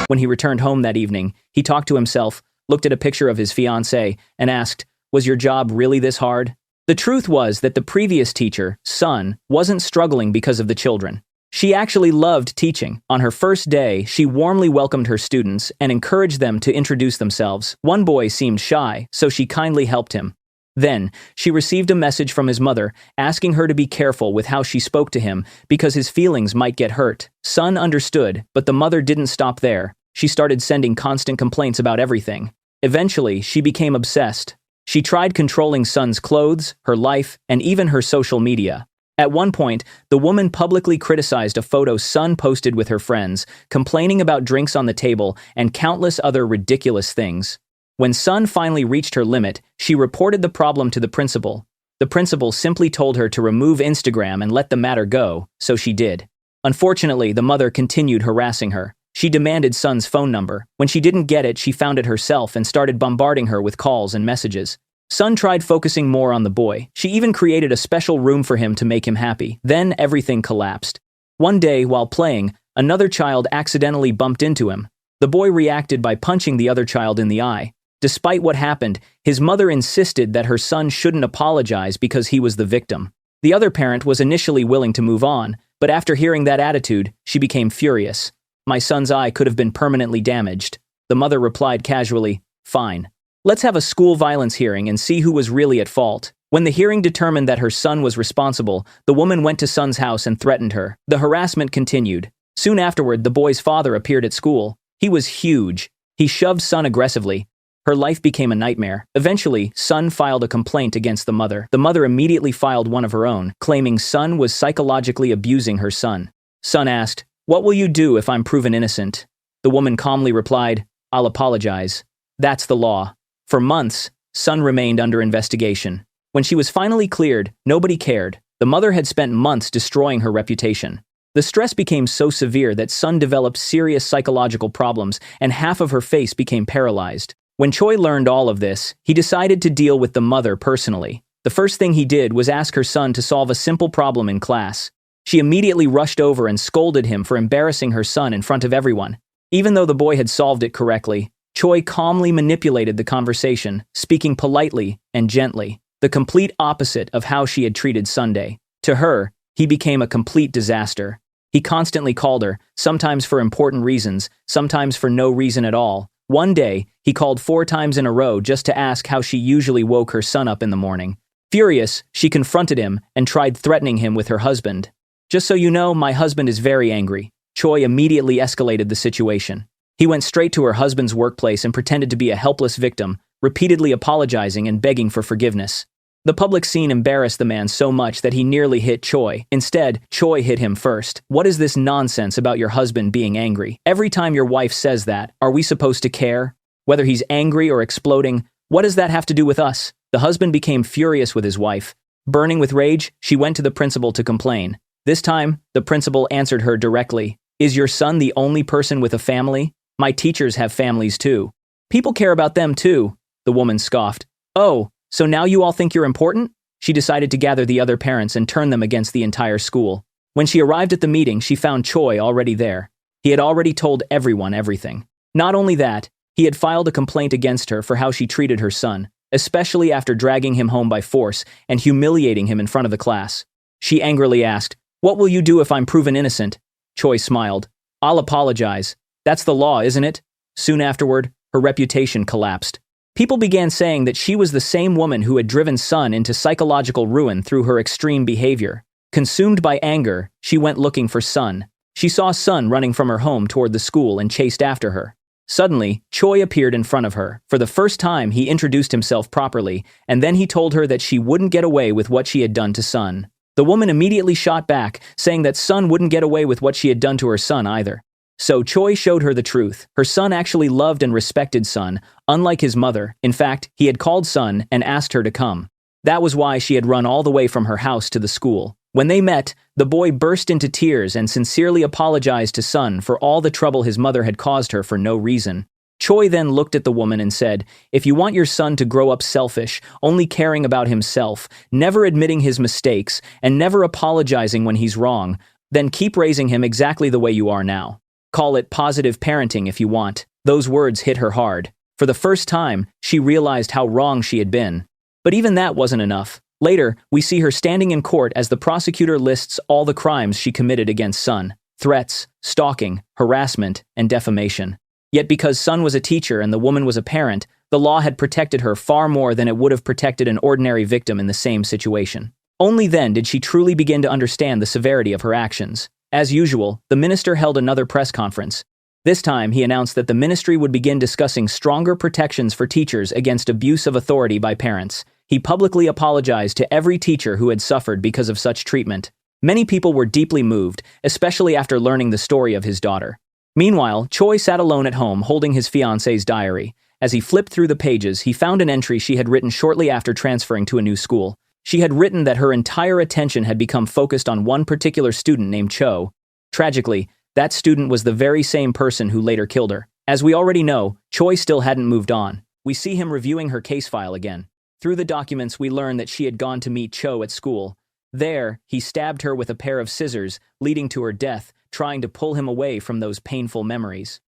When he returned home that evening, he talked to himself, looked at a picture of his fiancée, and asked, "Was your job really this hard?" The truth was that the previous teacher, Sun, wasn't struggling because of the children. She actually loved teaching. On her first day, she warmly welcomed her students and encouraged them to introduce themselves. One boy seemed shy, so she kindly helped him. Then, she received a message from his mother asking her to be careful with how she spoke to him because his feelings might get hurt. Sun understood, but the mother didn't stop there. She started sending constant complaints about everything. Eventually, she became obsessed. She tried controlling Sun's clothes, her life, and even her social media. At one point, the woman publicly criticized a photo Sun posted with her friends, complaining about drinks on the table and countless other ridiculous things. When Sun finally reached her limit, she reported the problem to the principal. The principal simply told her to remove Instagram and let the matter go, so she did. Unfortunately, the mother continued harassing her. She demanded Sun's phone number. When she didn't get it, she found it herself and started bombarding her with calls and messages. Sun tried focusing more on the boy. She even created a special room for him to make him happy. Then everything collapsed. One day, while playing, another child accidentally bumped into him. The boy reacted by punching the other child in the eye. Despite what happened, his mother insisted that her son shouldn't apologize because he was the victim. The other parent was initially willing to move on, but after hearing that attitude, she became furious. "My son's eye could have been permanently damaged." The mother replied casually, "Fine. Let's have a school violence hearing and see who was really at fault." When the hearing determined that her son was responsible, the woman went to Sun's house and threatened her. The harassment continued. Soon afterward, the boy's father appeared at school. He was huge. He shoved Sun aggressively. Her life became a nightmare. Eventually, Sun filed a complaint against the mother. The mother immediately filed one of her own, claiming Sun was psychologically abusing her son. Sun asked, "What will you do if I'm proven innocent?" The woman calmly replied, "I'll apologize. That's the law." For months, Sun remained under investigation. When she was finally cleared, nobody cared. The mother had spent months destroying her reputation. The stress became so severe that Sun developed serious psychological problems and half of her face became paralyzed. When Choi learned all of this, he decided to deal with the mother personally. The first thing he did was ask her son to solve a simple problem in class. She immediately rushed over and scolded him for embarrassing her son in front of everyone. Even though the boy had solved it correctly, Choi calmly manipulated the conversation, speaking politely and gently, the complete opposite of how she had treated Sunday. To her, he became a complete disaster. He constantly called her, sometimes for important reasons, sometimes for no reason at all. One day, he called 4 times in a row just to ask how she usually woke her son up in the morning. Furious, she confronted him and tried threatening him with her husband. "Just so you know, my husband is very angry." Choi immediately escalated the situation. He went straight to her husband's workplace and pretended to be a helpless victim, repeatedly apologizing and begging for forgiveness. The public scene embarrassed the man so much that he nearly hit Choi. Instead, Choi hit him first. "What is this nonsense about your husband being angry? Every time your wife says that, are we supposed to care? Whether he's angry or exploding, what does that have to do with us?" The husband became furious with his wife. Burning with rage, she went to the principal to complain. This time, the principal answered her directly. "Is your son the only person with a family? My teachers have families too. People care about them too." The woman scoffed. "Oh, so now you all think you're important?" She decided to gather the other parents and turn them against the entire school. When she arrived at the meeting, she found Choi already there. He had already told everyone everything. Not only that, he had filed a complaint against her for how she treated her son, especially after dragging him home by force and humiliating him in front of the class. She angrily asked, "What will you do if I'm proven innocent?" Choi smiled. "I'll apologize. That's the law, isn't it?" Soon afterward, her reputation collapsed. People began saying that she was the same woman who had driven Sun into psychological ruin through her extreme behavior. Consumed by anger, she went looking for Sun. She saw Sun running from her home toward the school and chased after her. Suddenly, Choi appeared in front of her. For the first time, he introduced himself properly, and then he told her that she wouldn't get away with what she had done to Sun. The woman immediately shot back, saying that Sun wouldn't get away with what she had done to her son either. So Choi showed her the truth. Her son actually loved and respected Sun, unlike his mother. In fact, he had called Sun and asked her to come. That was why she had run all the way from her house to the school. When they met, the boy burst into tears and sincerely apologized to Sun for all the trouble his mother had caused her for no reason. Choi then looked at the woman and said, "If you want your son to grow up selfish, only caring about himself, never admitting his mistakes, and never apologizing when he's wrong, then keep raising him exactly the way you are now. Call it positive parenting if you want." Those words hit her hard. For the first time, she realized how wrong she had been. But even that wasn't enough. Later, we see her standing in court as the prosecutor lists all the crimes she committed against Sun: threats, stalking, harassment, and defamation. Yet because Sun was a teacher and the woman was a parent, The law had protected her far more than it would have protected an ordinary victim in the same situation. Only then did she truly begin to understand the severity of her actions. As usual, the minister held another press conference. This time, he announced that the ministry would begin discussing stronger protections for teachers against abuse of authority by parents. He publicly apologized to every teacher who had suffered because of such treatment. Many people were deeply moved, especially after learning the story of his daughter. Meanwhile, Choi sat alone at home holding his fiancée's diary. As he flipped through the pages, he found an entry she had written shortly after transferring to a new school. She had written that her entire attention had become focused on one particular student named Cho. Tragically, that student was the very same person who later killed her. As we already know, Choi still hadn't moved on. We see him reviewing her case file again. Through the documents, we learn that she had gone to meet Cho at school. There, he stabbed her with a pair of scissors, leading to her death, trying to pull him away from those painful memories.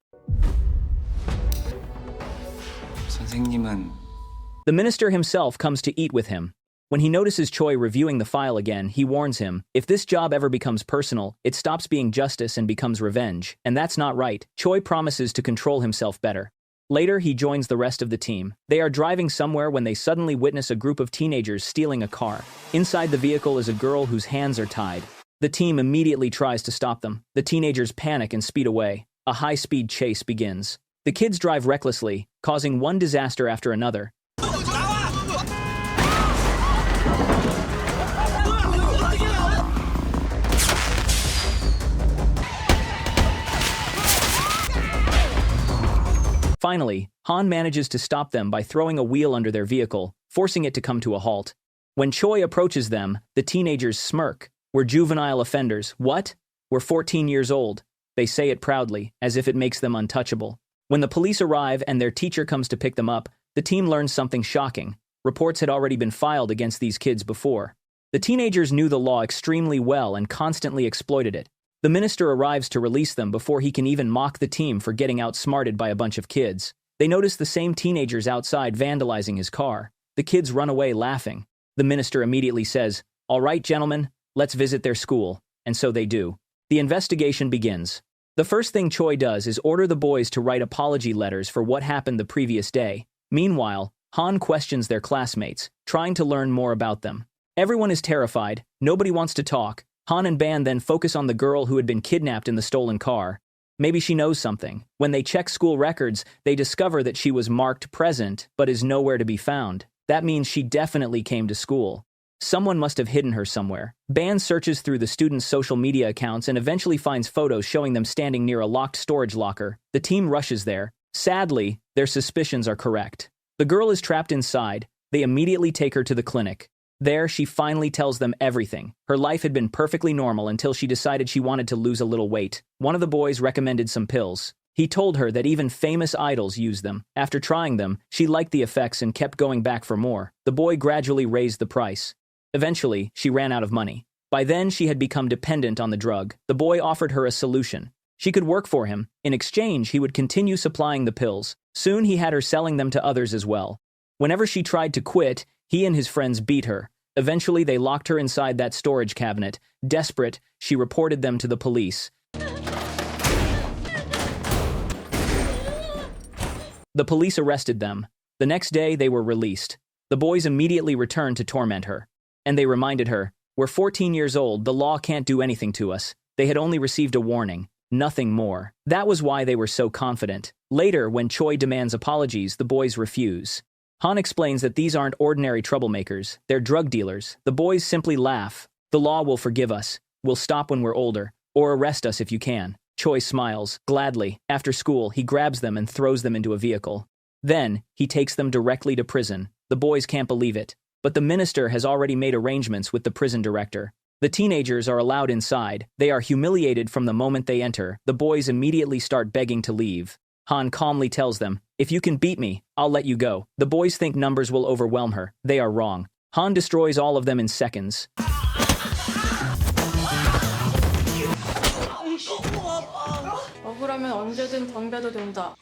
선생님은 The minister himself comes to eat with him. When he notices Choi reviewing the file again, he warns him, if this job ever becomes personal, it stops being justice and becomes revenge, and that's not right. Choi promises to control himself better. Later, he joins the rest of the team. They are driving somewhere when they suddenly witness a group of teenagers stealing a car. Inside the vehicle is a girl whose hands are tied. The team immediately tries to stop them. The teenagers panic and speed away. A high-speed chase begins. The kids drive recklessly, causing one disaster after another. Finally, Han manages to stop them by throwing a wheel under their vehicle, forcing it to come to a halt. When Choi approaches them, the teenagers smirk. We're juvenile offenders. What? We're 14 years old. They say it proudly, as if it makes them untouchable. When the police arrive and their teacher comes to pick them up, the team learns something shocking. Reports had already been filed against these kids before. The teenagers knew the law extremely well and constantly exploited it. The minister arrives to release them before he can even mock the team for getting outsmarted by a bunch of kids. They notice the same teenagers outside vandalizing his car. The kids run away laughing. The minister immediately says, "All right, gentlemen, let's visit their school." And so they do. The investigation begins. The first thing Choi does is order the boys to write apology letters for what happened the previous day. Meanwhile, Han questions their classmates, trying to learn more about them. Everyone is terrified. Nobody wants to talk. Han and Ban then focus on the girl who had been kidnapped in the stolen car. Maybe she knows something. When they check school records, they discover that she was marked present, but is nowhere to be found. That means she definitely came to school. Someone must have hidden her somewhere. Ban searches through the students' social media accounts and eventually finds photos showing them standing near a locked storage locker. The team rushes there. Sadly, their suspicions are correct. The girl is trapped inside. They immediately take her to the clinic. There, she finally tells them everything. Her life had been perfectly normal until she decided she wanted to lose a little weight. One of the boys recommended some pills. He told her that even famous idols use them. After trying them, she liked the effects and kept going back for more. The boy gradually raised the price. Eventually, she ran out of money. By then, she had become dependent on the drug. The boy offered her a solution. She could work for him. In exchange, he would continue supplying the pills. Soon, he had her selling them to others as well. Whenever she tried to quit, he and his friends beat her. Eventually, they locked her inside that storage cabinet. Desperate, she reported them to the police. The police arrested them. The next day, they were released. The boys immediately returned to torment her. And they reminded her, "We're 14 years old, the law can't do anything to us." They had only received a warning, nothing more. That was why they were so confident. Later, when Choi demands apologies, the boys refuse. Han explains that these aren't ordinary troublemakers, they're drug dealers. The boys simply laugh. "The law will forgive us. We'll stop when we're older. Or arrest us if you can." Choi smiles, gladly. After school, he grabs them and throws them into a vehicle. Then, he takes them directly to prison. The boys can't believe it. But the minister has already made arrangements with the prison director. The teenagers are allowed inside. They are humiliated from the moment they enter. The boys immediately start begging to leave. Han calmly tells them, "If you can beat me, I'll let you go." The boys think numbers will overwhelm her. They are wrong. Han destroys all of them in seconds. 억울하면 언제든 덤벼도 된다.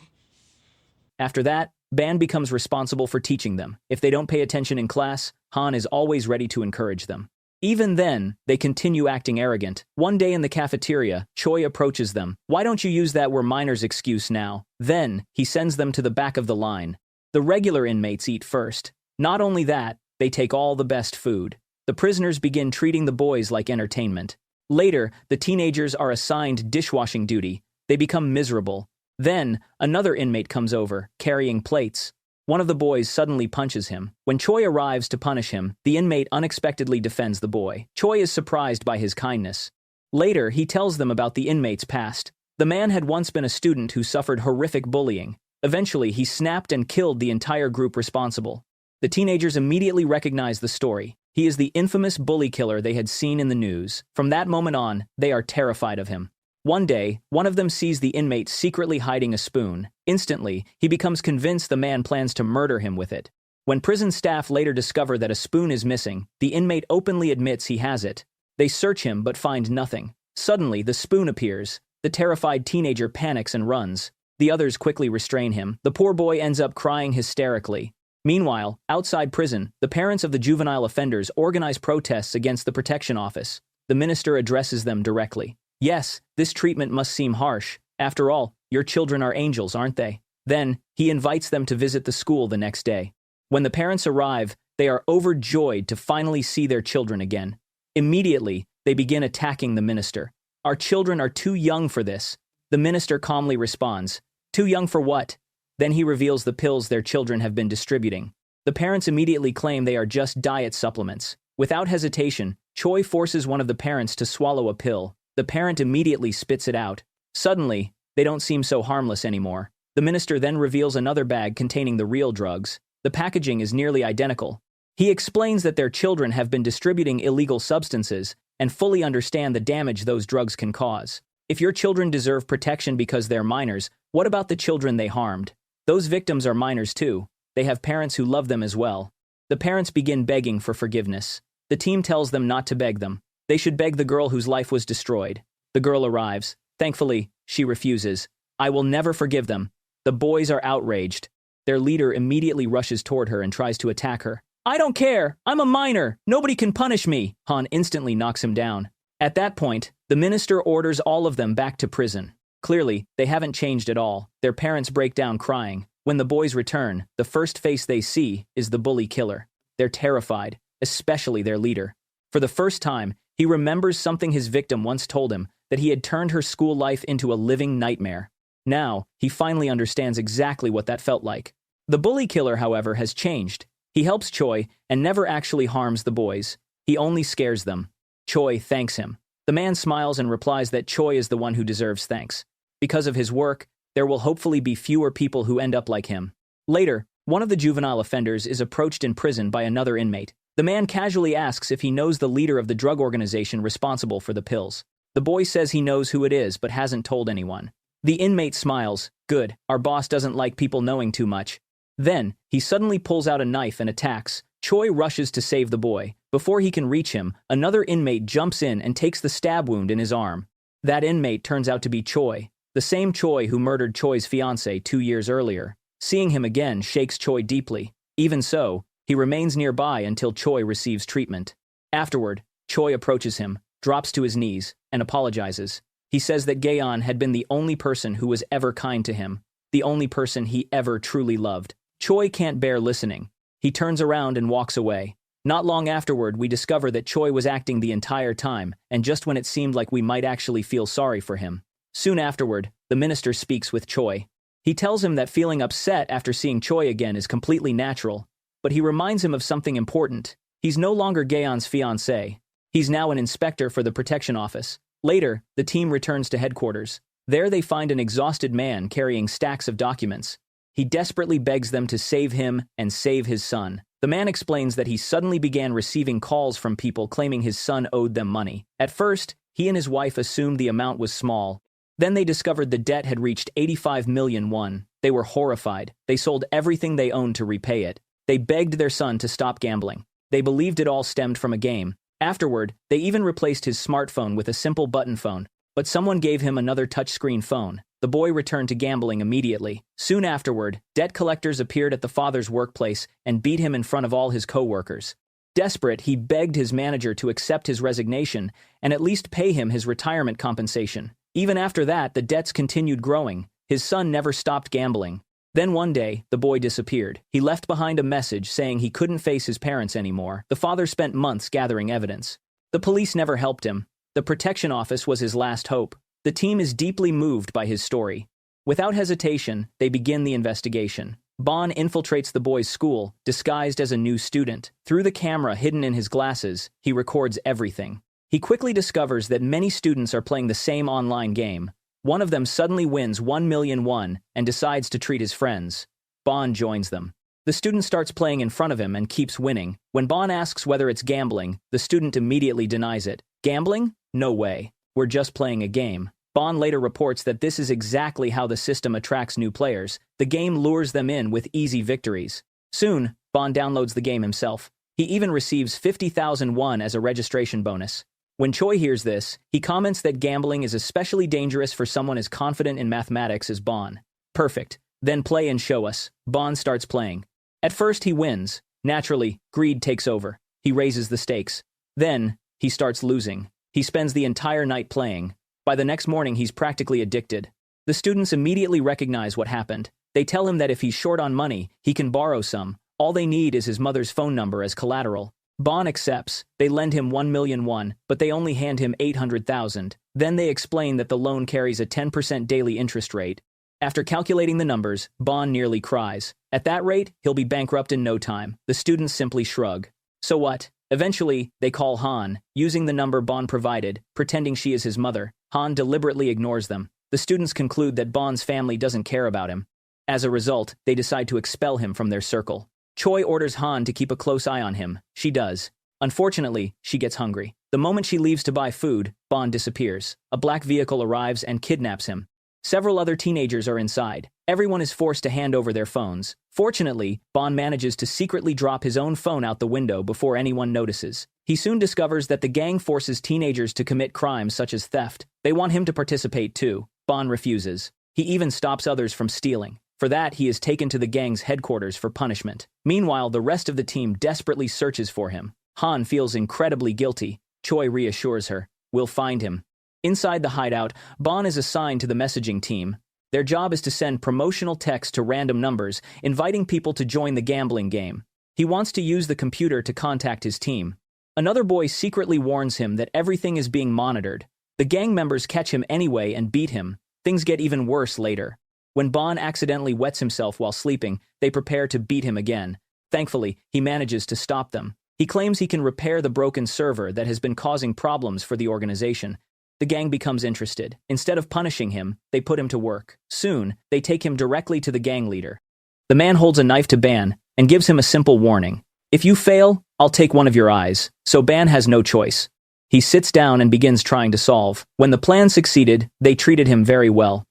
After that, Ban becomes responsible for teaching them. If they don't pay attention in class, Han is always ready to encourage them. Even then, they continue acting arrogant. One day in the cafeteria, Choi approaches them. "Why don't you use that 'we're minors' excuse now?" Then, he sends them to the back of the line. The regular inmates eat first. Not only that, they take all the best food. The prisoners begin treating the boys like entertainment. Later, the teenagers are assigned dishwashing duty. They become miserable. Then, another inmate comes over, carrying plates. One of the boys suddenly punches him. When Choi arrives to punish him, the inmate unexpectedly defends the boy. Choi is surprised by his kindness. Later, he tells them about the inmate's past. The man had once been a student who suffered horrific bullying. Eventually, he snapped and killed the entire group responsible. The teenagers immediately recognize the story. He is the infamous bully killer they had seen in the news. From that moment on, they are terrified of him. One day, one of them sees the inmate secretly hiding a spoon. Instantly, he becomes convinced the man plans to murder him with it. When prison staff later discover that a spoon is missing, the inmate openly admits he has it. They search him but find nothing. Suddenly, the spoon appears. The terrified teenager panics and runs. The others quickly restrain him. The poor boy ends up crying hysterically. Meanwhile, outside prison, the parents of the juvenile offenders organize protests against the protection office. The minister addresses them directly. Yes, this treatment must seem harsh. After all, your children are angels, aren't they? Then, he invites them to visit the school the next day. When the parents arrive, they are overjoyed to finally see their children again. Immediately, they begin attacking the minister. Our children are too young for this. The minister calmly responds, "Too young for what?" Then he reveals the pills their children have been distributing. The parents immediately claim they are just diet supplements. Without hesitation, Choi forces one of the parents to swallow a pill. The parent immediately spits it out. Suddenly, they don't seem so harmless anymore. The minister then reveals another bag containing the real drugs. The packaging is nearly identical. He explains that their children have been distributing illegal substances and fully understand the damage those drugs can cause. If your children deserve protection because they're minors, what about the children they harmed? Those victims are minors too. They have parents who love them as well. The parents begin begging for forgiveness. The team tells them not to beg them. They should beg the girl whose life was destroyed. The girl arrives. Thankfully, she refuses. I will never forgive them. The boys are outraged. Their leader immediately rushes toward her and tries to attack her. I don't care. I'm a minor. Nobody can punish me. Han instantly knocks him down. At that point, the minister orders all of them back to prison. Clearly, they haven't changed at all. Their parents break down crying. When the boys return, the first face they see is the bully killer. They're terrified, especially their leader. For the first time, he remembers something his victim once told him, that he had turned her school life into a living nightmare. Now, he finally understands exactly what that felt like. The bully killer, however, has changed. He helps Choi and never actually harms the boys. He only scares them. Choi thanks him. The man smiles and replies that Choi is the one who deserves thanks. Because of his work, there will hopefully be fewer people who end up like him. Later, one of the juvenile offenders is approached in prison by another inmate. The man casually asks if he knows the leader of the drug organization responsible for the pills. The boy says he knows who it is but hasn't told anyone. The inmate smiles. Good, our boss doesn't like people knowing too much. Then, he suddenly pulls out a knife and attacks. Choi rushes to save the boy. Before he can reach him, another inmate jumps in and takes the stab wound in his arm. That inmate turns out to be Choi, the same Choi who murdered Choi's fiancée 2 years earlier. Seeing him again shakes Choi deeply. Even so, he remains nearby until Choi receives treatment. Afterward, Choi approaches him, drops to his knees, and apologizes. He says that Gaeon had been the only person who was ever kind to him, the only person he ever truly loved. Choi can't bear listening. He turns around and walks away. Not long afterward, we discover that Choi was acting the entire time, and just when it seemed like we might actually feel sorry for him. Soon afterward, the minister speaks with Choi. He tells him that feeling upset after seeing Choi again is completely natural, but he reminds him of something important. He's no longer Gaeon's fiancé. He's now an inspector for the protection office. Later, the team returns to headquarters. There they find an exhausted man carrying stacks of documents. He desperately begs them to save him and save his son. The man explains that he suddenly began receiving calls from people claiming his son owed them money. At first, he and his wife assumed the amount was small. Then they discovered the debt had reached 85 million won. They were horrified. They sold everything they owned to repay it. They begged their son to stop gambling. They believed it all stemmed from a game. Afterward, they even replaced his smartphone with a simple button phone. But someone gave him another touchscreen phone. The boy returned to gambling immediately. Soon afterward, debt collectors appeared at the father's workplace and beat him in front of all his co-workers. Desperate, he begged his manager to accept his resignation and at least pay him his retirement compensation. Even after that, the debts continued growing. His son never stopped gambling. Then one day, the boy disappeared. He left behind a message saying he couldn't face his parents anymore. The father spent months gathering evidence. The police never helped him. The protection office was his last hope. The team is deeply moved by his story. Without hesitation, they begin the investigation. Bon infiltrates the boy's school, disguised as a new student. Through the camera hidden in his glasses, he records everything. He quickly discovers that many students are playing the same online game. One of them suddenly wins 1,000,000 won and decides to treat his friends. Bon joins them. The student starts playing in front of him and keeps winning. When Bon asks whether it's gambling, the student immediately denies it. Gambling? No way. We're just playing a game. Bon later reports that this is exactly how the system attracts new players. The game lures them in with easy victories. Soon, Bon downloads the game himself. He even receives 50,000 won as a registration bonus. When Choi hears this, he comments that gambling is especially dangerous for someone as confident in mathematics as Bon. Perfect. Then play and show us. Bon starts playing. At first he wins. Naturally, greed takes over. He raises the stakes. Then, he starts losing. He spends the entire night playing. By the next morning, he's practically addicted. The students immediately recognize what happened. They tell him that if he's short on money, he can borrow some. All they need is his mother's phone number as collateral. Bon accepts. They lend him 1,000,000 won, but they only hand him 800,000. Then they explain that the loan carries a 10% daily interest rate. After calculating the numbers, Bon nearly cries. At that rate, he'll be bankrupt in no time. The students simply shrug. So what? Eventually, they call Han, using the number Bon provided, pretending she is his mother. Han deliberately ignores them. The students conclude that Bon's family doesn't care about him. As a result, they decide to expel him from their circle. Choi orders Han to keep a close eye on him. She does. Unfortunately, she gets hungry. The moment she leaves to buy food, Bon disappears. A black vehicle arrives and kidnaps him. Several other teenagers are inside. Everyone is forced to hand over their phones. Fortunately, Bon manages to secretly drop his own phone out the window before anyone notices. He soon discovers that the gang forces teenagers to commit crimes such as theft. They want him to participate too. Bon refuses. He even stops others from stealing. For that, he is taken to the gang's headquarters for punishment. Meanwhile, the rest of the team desperately searches for him. Han feels incredibly guilty. Choi reassures her, "We'll find him." Inside the hideout, Bon is assigned to the messaging team. Their job is to send promotional text to random numbers, inviting people to join the gambling game. He wants to use the computer to contact his team. Another boy secretly warns him that everything is being monitored. The gang members catch him anyway and beat him. Things get even worse later. When Bon accidentally wets himself while sleeping, they prepare to beat him again. Thankfully, he manages to stop them. He claims he can repair the broken server that has been causing problems for the organization. The gang becomes interested. Instead of punishing him, they put him to work. Soon, they take him directly to the gang leader. The man holds a knife to Ban and gives him a simple warning. "If you fail, I'll take one of your eyes." So Ban has no choice. He sits down and begins trying to solve. When the plan succeeded, they treated him very well.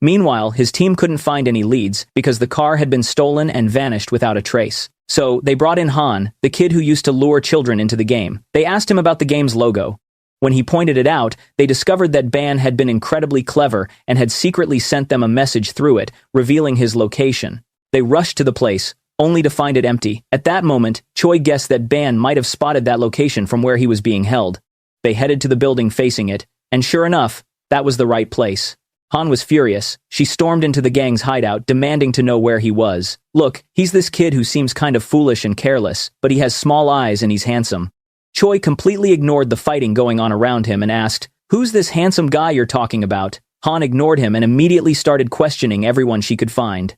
Meanwhile, his team couldn't find any leads because the car had been stolen and vanished without a trace. So, they brought in Han, the kid who used to lure children into the game. They asked him about the game's logo. When he pointed it out, they discovered that Ban had been incredibly clever and had secretly sent them a message through it, revealing his location. They rushed to the place, only to find it empty. At that moment, Choi guessed that Ban might have spotted that location from where he was being held. They headed to the building facing it, and sure enough, that was the right place. Han was furious. She stormed into the gang's hideout, demanding to know where he was. "Look, he's this kid who seems kind of foolish and careless, but he has small eyes and he's handsome." Choi completely ignored the fighting going on around him and asked, "Who's this handsome guy you're talking about?" Han ignored him and immediately started questioning everyone she could find.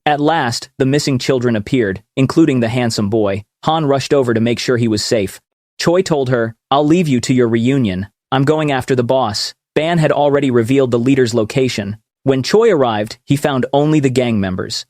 At last, the missing children appeared, including the handsome boy. Han rushed over to make sure he was safe. Choi told her, "I'll leave you to your reunion. I'm going after the boss." Ban had already revealed the leader's location. When Choi arrived, he found only the gang members.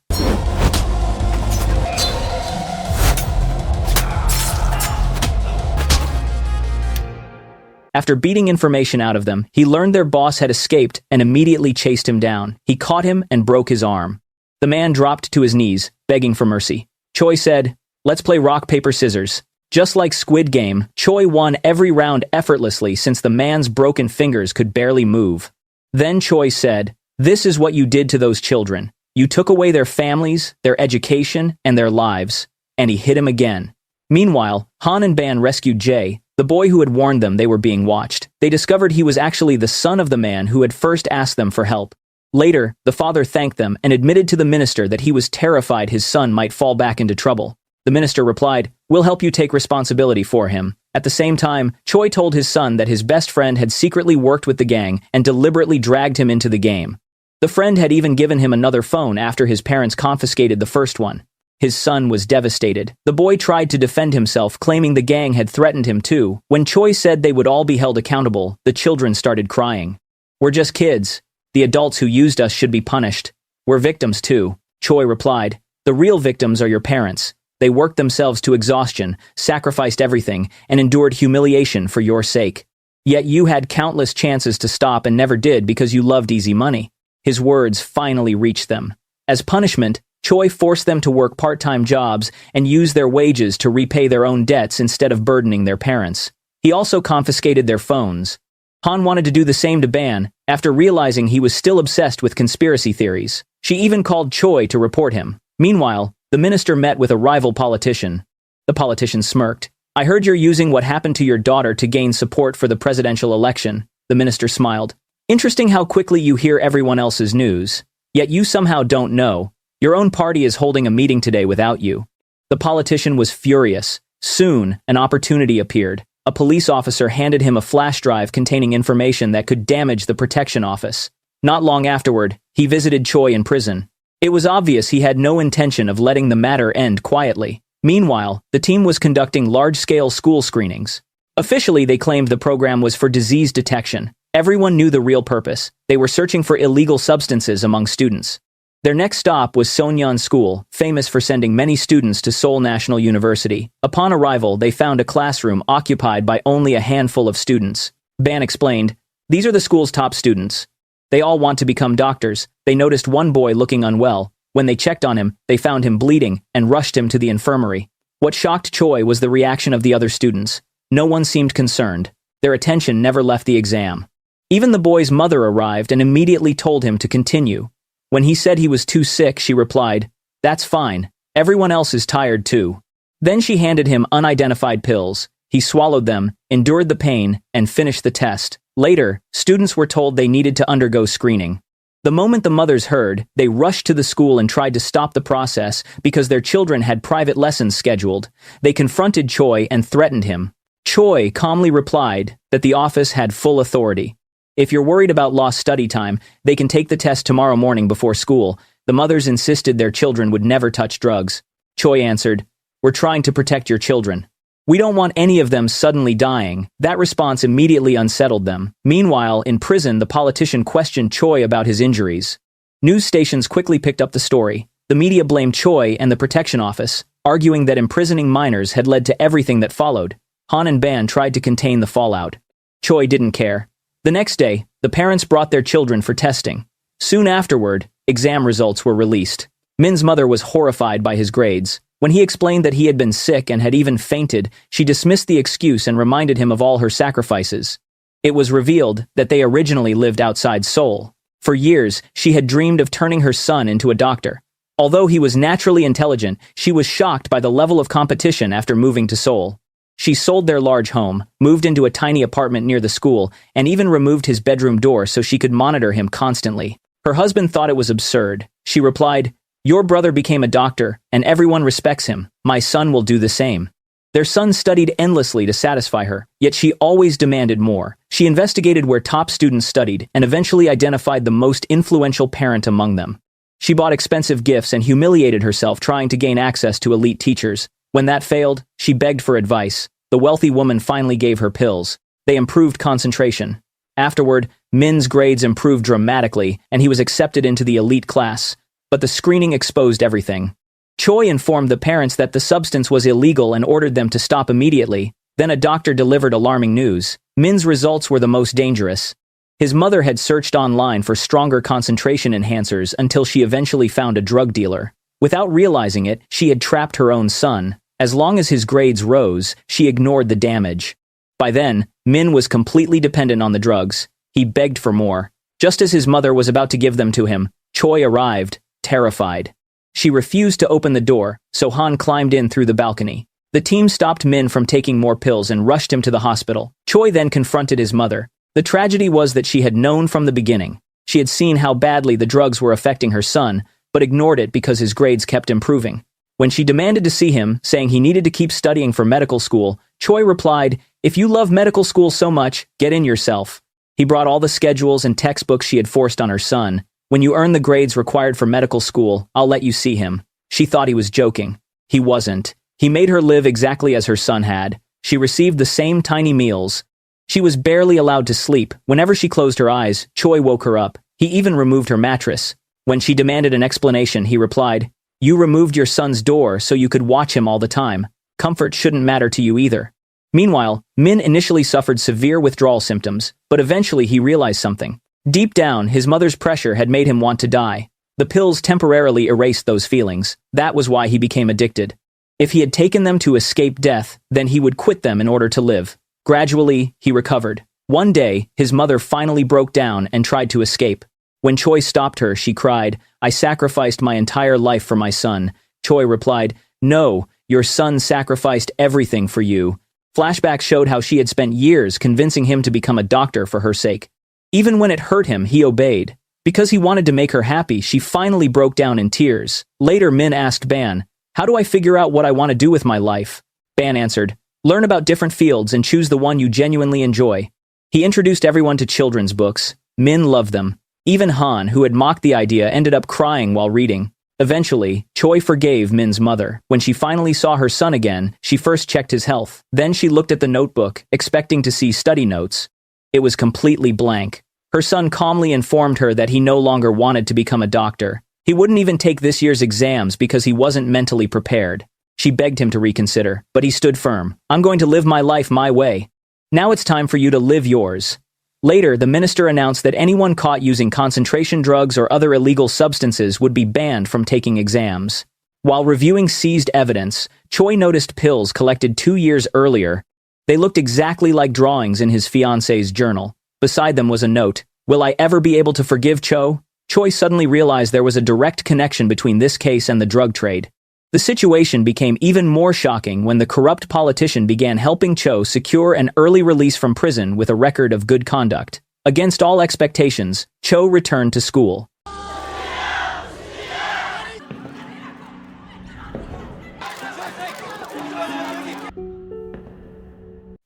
After beating information out of them, he learned their boss had escaped and immediately chased him down. He caught him and broke his arm. The man dropped to his knees, begging for mercy. Choi said, "Let's play rock, paper, scissors." Just like Squid Game, Choi won every round effortlessly since the man's broken fingers could barely move. Then Choi said, "This is what you did to those children. You took away their families, their education, and their lives. And he hit him again. Meanwhile, Han and Ban rescued Jae, the boy who had warned them they were being watched. They discovered he was actually the son of the man who had first asked them for help. Later, the father thanked them and admitted to the minister that he was terrified his son might fall back into trouble. The minister replied, "We'll help you take responsibility for him." At the same time, Choi told his son that his best friend had secretly worked with the gang and deliberately dragged him into the game. The friend had even given him another phone after his parents confiscated the first one. His son was devastated. The boy tried to defend himself, claiming the gang had threatened him too. When Choi said they would all be held accountable, the children started crying. "We're just kids. The adults who used us should be punished. We're victims too," Choi replied. "The real victims are your parents. They worked themselves to exhaustion, sacrificed everything, and endured humiliation for your sake. Yet you had countless chances to stop and never did because you loved easy money." His words finally reached them. As punishment, Choi forced them to work part-time jobs and use their wages to repay their own debts instead of burdening their parents. He also confiscated their phones. Han wanted to do the same to Ban, after realizing he was still obsessed with conspiracy theories. She even called Choi to report him. Meanwhile, the minister met with a rival politician. The politician smirked. "I heard you're using what happened to your daughter to gain support for the presidential election." The minister smiled. "Interesting how quickly you hear everyone else's news. Yet you somehow don't know. Your own party is holding a meeting today without you." The politician was furious. Soon, an opportunity appeared. A police officer handed him a flash drive containing information that could damage the protection office. Not long afterward, he visited Choi in prison. It was obvious he had no intention of letting the matter end quietly. Meanwhile, the team was conducting large-scale school screenings. Officially, they claimed the program was for disease detection. Everyone knew the real purpose. They were searching for illegal substances among students. Their next stop was Sonyeon School, famous for sending many students to Seoul National University. Upon arrival, they found a classroom occupied by only a handful of students. Ban explained, "These are the school's top students. They all want to become doctors." They noticed one boy looking unwell. When they checked on him, they found him bleeding and rushed him to the infirmary. What shocked Choi was the reaction of the other students. No one seemed concerned. Their attention never left the exam. Even the boy's mother arrived and immediately told him to continue. When he said he was too sick, she replied, "That's fine. Everyone else is tired too." Then she handed him unidentified pills. He swallowed them, endured the pain, and finished the test. Later, students were told they needed to undergo screening. The moment the mothers heard, they rushed to the school and tried to stop the process because their children had private lessons scheduled. They confronted Choi and threatened him. Choi calmly replied that the office had full authority. "If you're worried about lost study time, they can take the test tomorrow morning before school." The mothers insisted their children would never touch drugs. Choi answered, "We're trying to protect your children. We don't want any of them suddenly dying." That response immediately unsettled them. Meanwhile, in prison, the politician questioned Choi about his injuries. News stations quickly picked up the story. The media blamed Choi and the protection office, arguing that imprisoning minors had led to everything that followed. Han and Ban tried to contain the fallout. Choi didn't care. The next day, the parents brought their children for testing. Soon afterward, exam results were released. Min's mother was horrified by his grades. When he explained that he had been sick and had even fainted, she dismissed the excuse and reminded him of all her sacrifices. It was revealed that they originally lived outside Seoul. For years, she had dreamed of turning her son into a doctor. Although he was naturally intelligent, she was shocked by the level of competition after moving to Seoul. She sold their large home, moved into a tiny apartment near the school, and even removed his bedroom door so she could monitor him constantly. Her husband thought it was absurd. She replied, "Your brother became a doctor, and everyone respects him. My son will do the same." Their son studied endlessly to satisfy her, yet she always demanded more. She investigated where top students studied and eventually identified the most influential parent among them. She bought expensive gifts and humiliated herself trying to gain access to elite teachers. When that failed, she begged for advice. The wealthy woman finally gave her pills. They improved concentration. Afterward, Min's grades improved dramatically, and he was accepted into the elite class. But the screening exposed everything. Choi informed the parents that the substance was illegal and ordered them to stop immediately. Then a doctor delivered alarming news. Min's results were the most dangerous. His mother had searched online for stronger concentration enhancers until she eventually found a drug dealer. Without realizing it, she had trapped her own son. As long as his grades rose, she ignored the damage. By then, Min was completely dependent on the drugs. He begged for more. Just as his mother was about to give them to him, Choi arrived. terrified. She refused to open the door, so Han climbed in through the balcony. The team stopped Min from taking more pills and rushed him to the hospital. Choi then confronted his mother. The tragedy was that she had known from the beginning. She had seen how badly the drugs were affecting her son, but ignored it because his grades kept improving. When she demanded to see him, saying he needed to keep studying for medical school, Choi replied, "If you love medical school so much, get in yourself." He brought all the schedules and textbooks she had forced on her son. "When you earn the grades required for medical school, I'll let you see him." She thought he was joking. He wasn't. He made her live exactly as her son had. She received the same tiny meals. She was barely allowed to sleep. Whenever she closed her eyes, Choi woke her up. He even removed her mattress. When she demanded an explanation, he replied, "You removed your son's door so you could watch him all the time. Comfort shouldn't matter to you either." Meanwhile, Min initially suffered severe withdrawal symptoms, but eventually he realized something. Deep down, his mother's pressure had made him want to die. The pills temporarily erased those feelings. That was why he became addicted. If he had taken them to escape death, then he would quit them in order to live. Gradually, he recovered. One day, his mother finally broke down and tried to escape. When Choi stopped her, she cried, "I sacrificed my entire life for my son." Choi replied, "No, your son sacrificed everything for you." Flashbacks showed how she had spent years convincing him to become a doctor for her sake. Even when it hurt him, he obeyed. Because he wanted to make her happy, she finally broke down in tears. Later, Min asked Ban, "How do I figure out what I want to do with my life?" Ban answered, "Learn about different fields and choose the one you genuinely enjoy." He introduced everyone to children's books. Min loved them. Even Han, who had mocked the idea, ended up crying while reading. Eventually, Choi forgave Min's mother. When she finally saw her son again, she first checked his health. Then she looked at the notebook, expecting to see study notes. It was completely blank. Her son calmly informed her that he no longer wanted to become a doctor. He wouldn't even take this year's exams because he wasn't mentally prepared. She begged him to reconsider, but he stood firm. "I'm going to live my life my way. Now it's time for you to live yours." Later, the minister announced that anyone caught using concentration drugs or other illegal substances would be banned from taking exams. While reviewing seized evidence, Choi noticed pills collected 2 years earlier. They looked exactly like drawings in his fiancée's journal. Beside them was a note, "Will I ever be able to forgive Cho?" Choi suddenly realized there was a direct connection between this case and the drug trade. The situation became even more shocking when the corrupt politician began helping Cho secure an early release from prison with a record of good conduct. Against all expectations, Cho returned to school.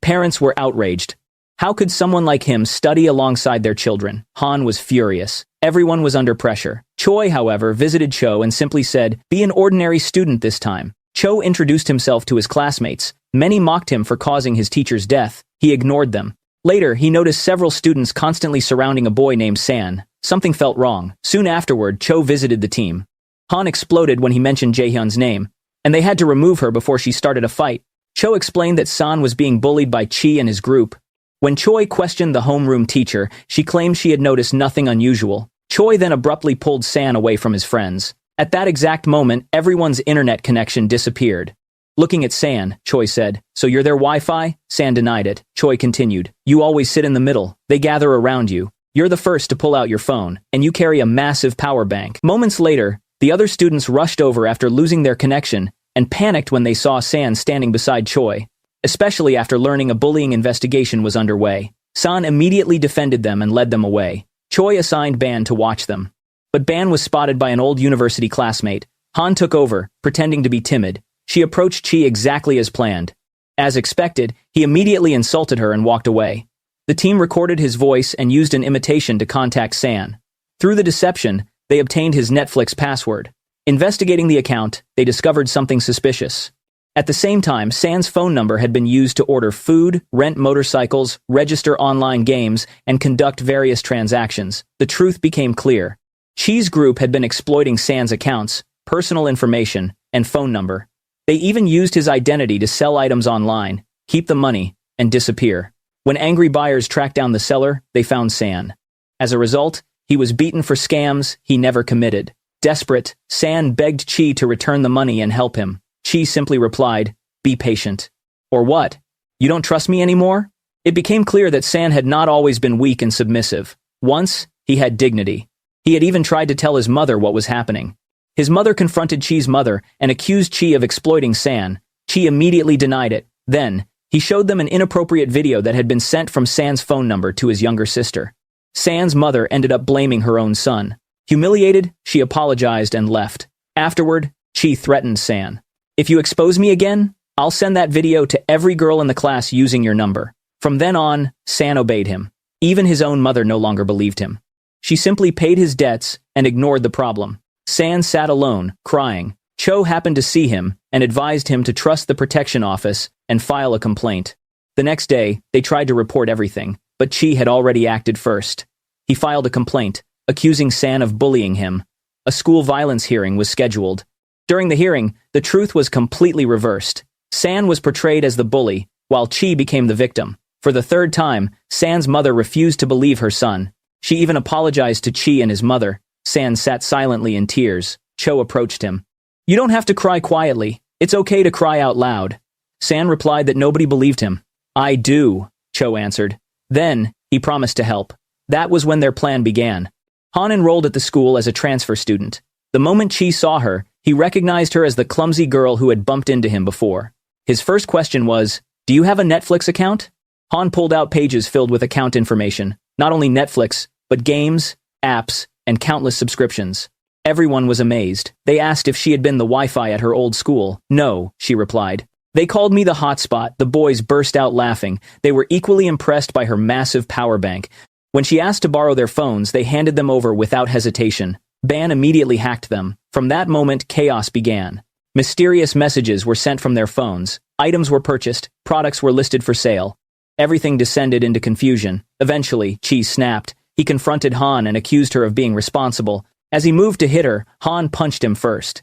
Parents were outraged. How could someone like him study alongside their children? Han was furious. Everyone was under pressure. Choi, however, visited Cho and simply said, "Be an ordinary student this time." Cho introduced himself to his classmates. Many mocked him for causing his teacher's death. He ignored them. Later, he noticed several students constantly surrounding a boy named San. Something felt wrong. Soon afterward, Cho visited the team. Han exploded when he mentioned Jaehyun's name, and they had to remove her before she started a fight. Cho explained that San was being bullied by Chi and his group. When Choi questioned the homeroom teacher, she claimed she had noticed nothing unusual. Choi then abruptly pulled San away from his friends. At that exact moment, everyone's internet connection disappeared. Looking at San, Choi said, "So you're their Wi-Fi?" San denied it. Choi continued, "You always sit in the middle. They gather around you. You're the first to pull out your phone, and you carry a massive power bank." Moments later, the other students rushed over after losing their connection and panicked when they saw San standing beside Choi. Especially after learning a bullying investigation was underway. San immediately defended them and led them away. Choi assigned Ban to watch them. But Ban was spotted by an old university classmate. Han took over, pretending to be timid. She approached Chi exactly as planned. As expected, he immediately insulted her and walked away. The team recorded his voice and used an imitation to contact San. Through the deception, they obtained his Netflix password. Investigating the account, they discovered something suspicious. At the same time, San's phone number had been used to order food, rent motorcycles, register online games, and conduct various transactions. The truth became clear. Chi's group had been exploiting San's accounts, personal information, and phone number. They even used his identity to sell items online, keep the money, and disappear. When angry buyers tracked down the seller, they found San. As a result, he was beaten for scams he never committed. Desperate, San begged Chi to return the money and help him. Chi simply replied, "Be patient." Or what? You don't trust me anymore? It became clear that San had not always been weak and submissive. Once, he had dignity. He had even tried to tell his mother what was happening. His mother confronted Chi's mother and accused Chi of exploiting San. Chi immediately denied it. Then, he showed them an inappropriate video that had been sent from San's phone number to his younger sister. San's mother ended up blaming her own son. Humiliated, she apologized and left. Afterward, Chi threatened San. "If you expose me again, I'll send that video to every girl in the class using your number." From then on, San obeyed him. Even his own mother no longer believed him. She simply paid his debts and ignored the problem. San sat alone, crying. Cho happened to see him and advised him to trust the protection office and file a complaint. The next day, they tried to report everything, but Chi had already acted first. He filed a complaint, accusing San of bullying him. A school violence hearing was scheduled. During the hearing, the truth was completely reversed. San was portrayed as the bully, while Chi became the victim. For the third time, San's mother refused to believe her son. She even apologized to Chi and his mother. San sat silently in tears. Cho approached him. "You don't have to cry quietly. It's okay to cry out loud." San replied that nobody believed him. "I do," Cho answered. Then, he promised to help. That was when their plan began. Han enrolled at the school as a transfer student. The moment Chi saw her, he recognized her as the clumsy girl who had bumped into him before. His first question was, "Do you have a Netflix account?" Han pulled out pages filled with account information. Not only Netflix, but games, apps, and countless subscriptions. Everyone was amazed. They asked if she had been the Wi-Fi at her old school. "No," she replied. "They called me the hotspot." The boys burst out laughing. They were equally impressed by her massive power bank. When she asked to borrow their phones, they handed them over without hesitation. Ban immediately hacked them. From that moment, chaos began. Mysterious messages were sent from their phones. Items were purchased. Products were listed for sale. Everything descended into confusion. Eventually, Chi snapped. He confronted Han and accused her of being responsible. As he moved to hit her, Han punched him first.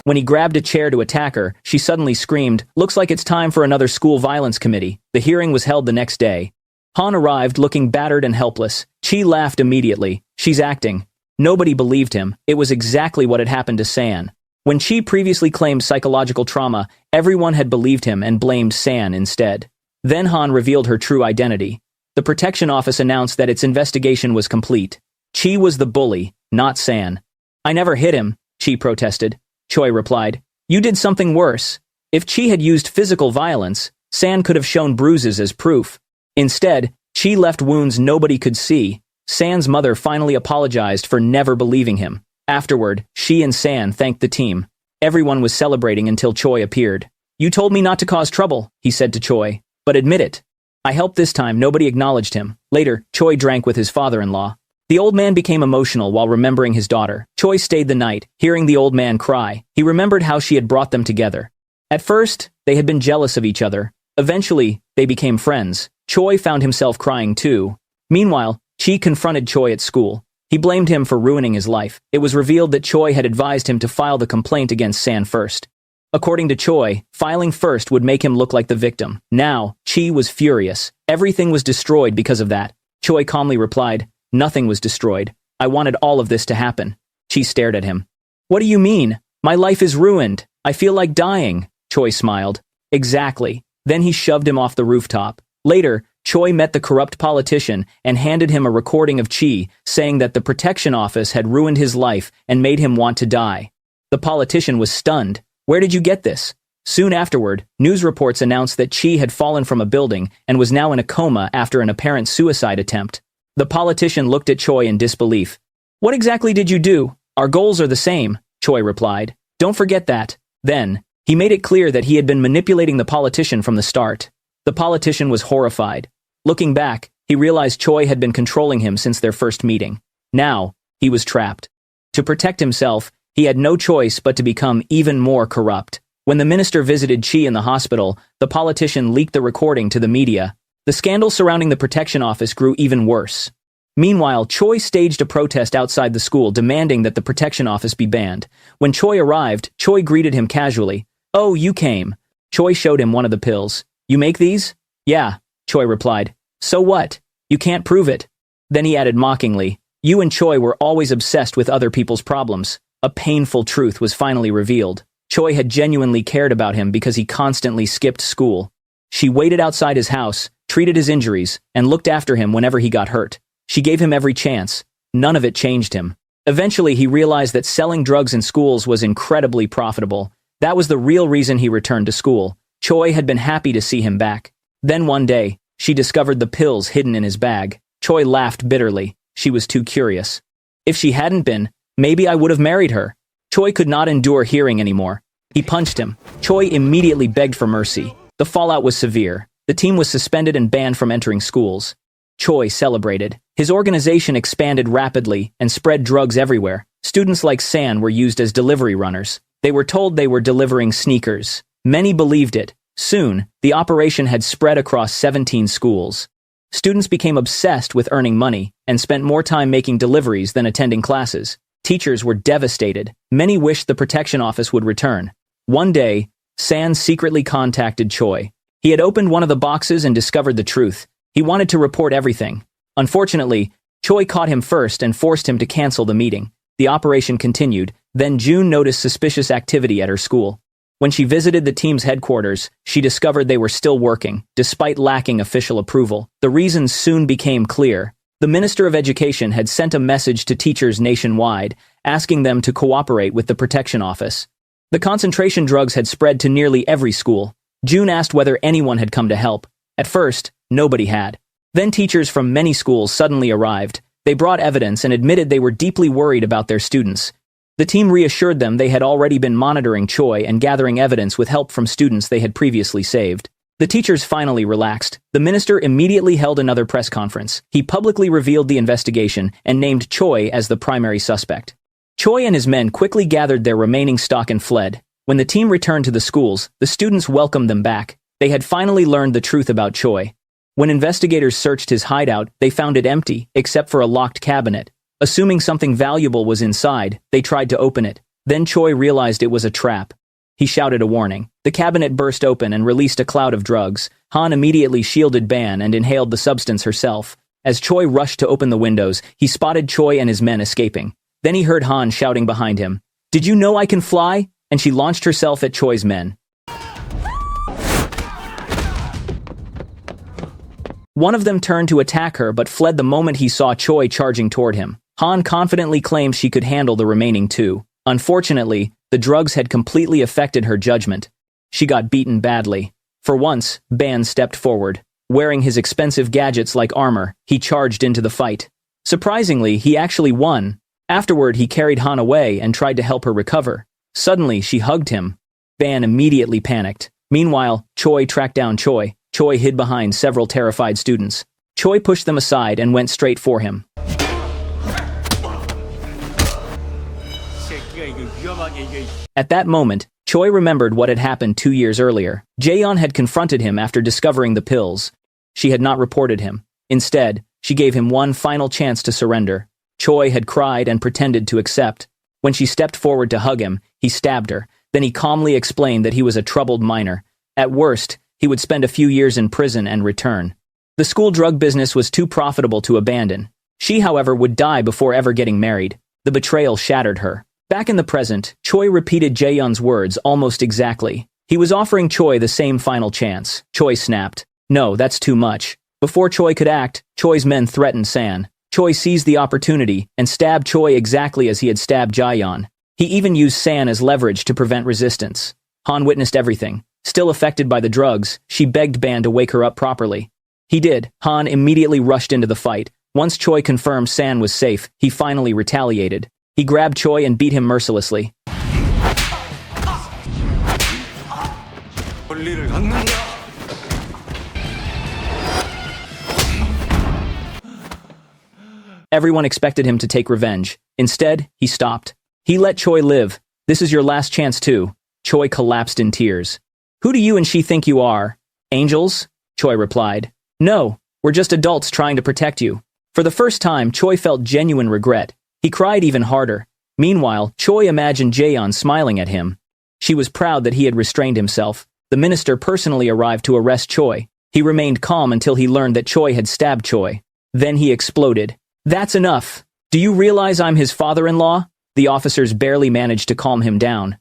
When he grabbed a chair to attack her, she suddenly screamed, "Looks like it's time for another school violence committee." The hearing was held the next day. Han arrived looking battered and helpless. Chi laughed immediately. "She's acting." Nobody believed him. It was exactly what had happened to San. When Chi previously claimed psychological trauma, everyone had believed him and blamed San instead. Then Han revealed her true identity. The protection office announced that its investigation was complete. Chi was the bully, not San. "I never hit him," Chi protested. Choi replied, "You did something worse. If Chi had used physical violence, San could have shown bruises as proof. Instead, Chi left wounds nobody could see." San's mother finally apologized for never believing him. Afterward, she and San thanked the team. Everyone was celebrating until Choi appeared. "You told me not to cause trouble," he said to Choi. "But admit it. I helped this time." Nobody acknowledged him. Later, Choi drank with his father-in-law. The old man became emotional while remembering his daughter. Choi stayed the night, hearing the old man cry. He remembered how she had brought them together. At first, they had been jealous of each other. Eventually, they became friends. Choi found himself crying too. Meanwhile, Chi confronted Choi at school. He blamed him for ruining his life. It was revealed that Choi had advised him to file the complaint against San first. According to Choi, filing first would make him look like the victim. Now, Chi was furious. Everything was destroyed because of that. Choi calmly replied, "Nothing was destroyed. I wanted all of this to happen." Chi stared at him. "What do you mean? My life is ruined. I feel like dying." Choi smiled. "Exactly." Then he shoved him off the rooftop. Later, Choi met the corrupt politician and handed him a recording of Chi, saying that the protection office had ruined his life and made him want to die. The politician was stunned. "Where did you get this?" Soon afterward, news reports announced that Chi had fallen from a building and was now in a coma after an apparent suicide attempt. The politician looked at Choi in disbelief. "What exactly did you do?" "Our goals are the same," Choi replied. "Don't forget that." Then, he made it clear that he had been manipulating the politician from the start. The politician was horrified. Looking back, he realized Choi had been controlling him since their first meeting. Now, he was trapped. To protect himself, he had no choice but to become even more corrupt. When the minister visited Chi in the hospital, the politician leaked the recording to the media. The scandal surrounding the protection office grew even worse. Meanwhile, Choi staged a protest outside the school demanding that the protection office be banned. When Choi arrived, Choi greeted him casually. "Oh, you came." Choi showed him one of the pills. "You make these?" "Yeah," Choi replied. "So what? You can't prove it." Then he added mockingly, "You and Choi were always obsessed with other people's problems." A painful truth was finally revealed. Choi had genuinely cared about him because he constantly skipped school. She waited outside his house, treated his injuries, and looked after him whenever he got hurt. She gave him every chance. None of it changed him. Eventually, he realized that selling drugs in schools was incredibly profitable. That was the real reason he returned to school. Choi had been happy to see him back. Then one day, she discovered the pills hidden in his bag. Choi laughed bitterly. She was too curious. If she hadn't been, maybe I would have married her. Choi could not endure hearing anymore. He punched him. Choi immediately begged for mercy. The fallout was severe. The team was suspended and banned from entering schools. Choi celebrated. His organization expanded rapidly and spread drugs everywhere. Students like San were used as delivery runners. They were told they were delivering sneakers. Many believed it. Soon, the operation had spread across 17 schools. Students became obsessed with earning money and spent more time making deliveries than attending classes. Teachers were devastated. Many wished the protection office would return. One day, San secretly contacted Choi. He had opened one of the boxes and discovered the truth. He wanted to report everything. Unfortunately, Choi caught him first and forced him to cancel the meeting. The operation continued. Then June noticed suspicious activity at her school. When she visited the team's headquarters, she discovered they were still working, despite lacking official approval. The reasons soon became clear. The Minister of Education had sent a message to teachers nationwide, asking them to cooperate with the protection office. The concentration drugs had spread to nearly every school. June asked whether anyone had come to help. At first, nobody had. Then teachers from many schools suddenly arrived. They brought evidence and admitted they were deeply worried about their students. The team reassured them they had already been monitoring Choi and gathering evidence with help from students they had previously saved. The teachers finally relaxed. The minister immediately held another press conference. He publicly revealed the investigation and named Choi as the primary suspect. Choi and his men quickly gathered their remaining stock and fled. When the team returned to the schools, the students welcomed them back. They had finally learned the truth about Choi. When investigators searched his hideout, they found it empty, except for a locked cabinet. Assuming something valuable was inside, they tried to open it. Then Choi realized it was a trap. He shouted a warning. The cabinet burst open and released a cloud of drugs. Han immediately shielded Ban and inhaled the substance herself. As Choi rushed to open the windows, he spotted Choi and his men escaping. Then he heard Han shouting behind him, "Did you know I can fly?" And she launched herself at Choi's men. One of them turned to attack her but fled the moment he saw Choi charging toward him. Han confidently claimed she could handle the remaining two. Unfortunately, the drugs had completely affected her judgment. She got beaten badly. For once, Ban stepped forward. Wearing his expensive gadgets like armor, he charged into the fight. Surprisingly, he actually won. Afterward, he carried Han away and tried to help her recover. Suddenly, she hugged him. Ban immediately panicked. Meanwhile, Choi tracked down Choi. Choi hid behind several terrified students. Choi pushed them aside and went straight for him. At that moment, Choi remembered what had happened 2 years earlier. Jaeyeon had confronted him after discovering the pills. She had not reported him. Instead, she gave him one final chance to surrender. Choi had cried and pretended to accept. When she stepped forward to hug him, he stabbed her. Then he calmly explained that he was a troubled minor. At worst, he would spend a few years in prison and return. The school drug business was too profitable to abandon. She, however, would die before ever getting married. The betrayal shattered her. Back in the present, Choi repeated Jaeyeon's words almost exactly. He was offering Choi the same final chance. Choi snapped. "No, that's too much." Before Choi could act, Choi's men threatened San. Choi seized the opportunity and stabbed Choi exactly as he had stabbed Jaeyeon. He even used San as leverage to prevent resistance. Han witnessed everything. Still affected by the drugs, she begged Ban to wake her up properly. He did. Han immediately rushed into the fight. Once Choi confirmed San was safe, he finally retaliated. He grabbed Choi and beat him mercilessly. Everyone expected him to take revenge. Instead, he stopped. He let Choi live. "This is your last chance too." Choi collapsed in tears. "Who do you and she think you are? Angels?" Choi replied. "No, we're just adults trying to protect you." For the first time, Choi felt genuine regret. He cried even harder. Meanwhile, Choi imagined Jaeyeon smiling at him. She was proud that he had restrained himself. The minister personally arrived to arrest Choi. He remained calm until he learned that Choi had stabbed Choi. Then he exploded. "That's enough. Do you realize I'm his father-in-law?" The officers barely managed to calm him down.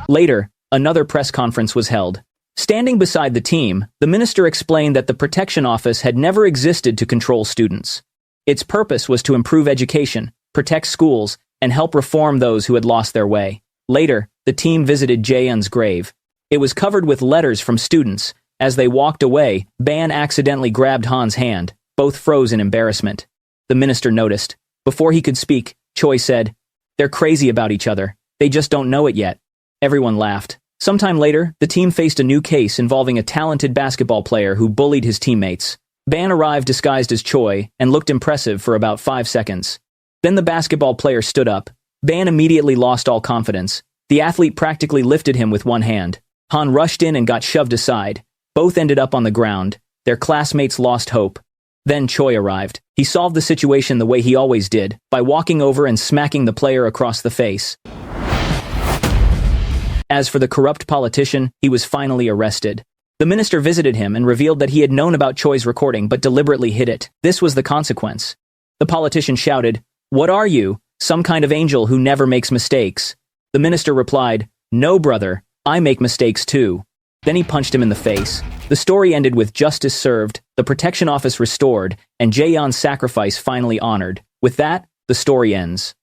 Later, Another press conference was held. Standing beside the team, the minister explained that the Protection Office had never existed to control students. Its purpose was to improve education, protect schools, and help reform those who had lost their way. Later, the team visited Jaehyun's grave. It was covered with letters from students. As they walked away, Ban accidentally grabbed Han's hand. Both froze in embarrassment. The minister noticed. Before he could speak, Choi said, "They're crazy about each other. They just don't know it yet." Everyone laughed. Sometime later, the team faced a new case involving a talented basketball player who bullied his teammates. Ban arrived disguised as Choi and looked impressive for about 5 seconds. Then the basketball player stood up. Ban immediately lost all confidence. The athlete practically lifted him with one hand. Han rushed in and got shoved aside. Both ended up on the ground. Their classmates lost hope. Then Choi arrived. He solved the situation the way he always did, by walking over and smacking the player across the face. As for the corrupt politician, he was finally arrested. The minister visited him and revealed that he had known about Choi's recording but deliberately hid it. This was the consequence. The politician shouted, "What are you? Some kind of angel who never makes mistakes?" The minister replied, "No, brother, I make mistakes too." Then he punched him in the face. The story ended with justice served, the Protection Office restored, and Jaehyun's sacrifice finally honored. With that, the story ends.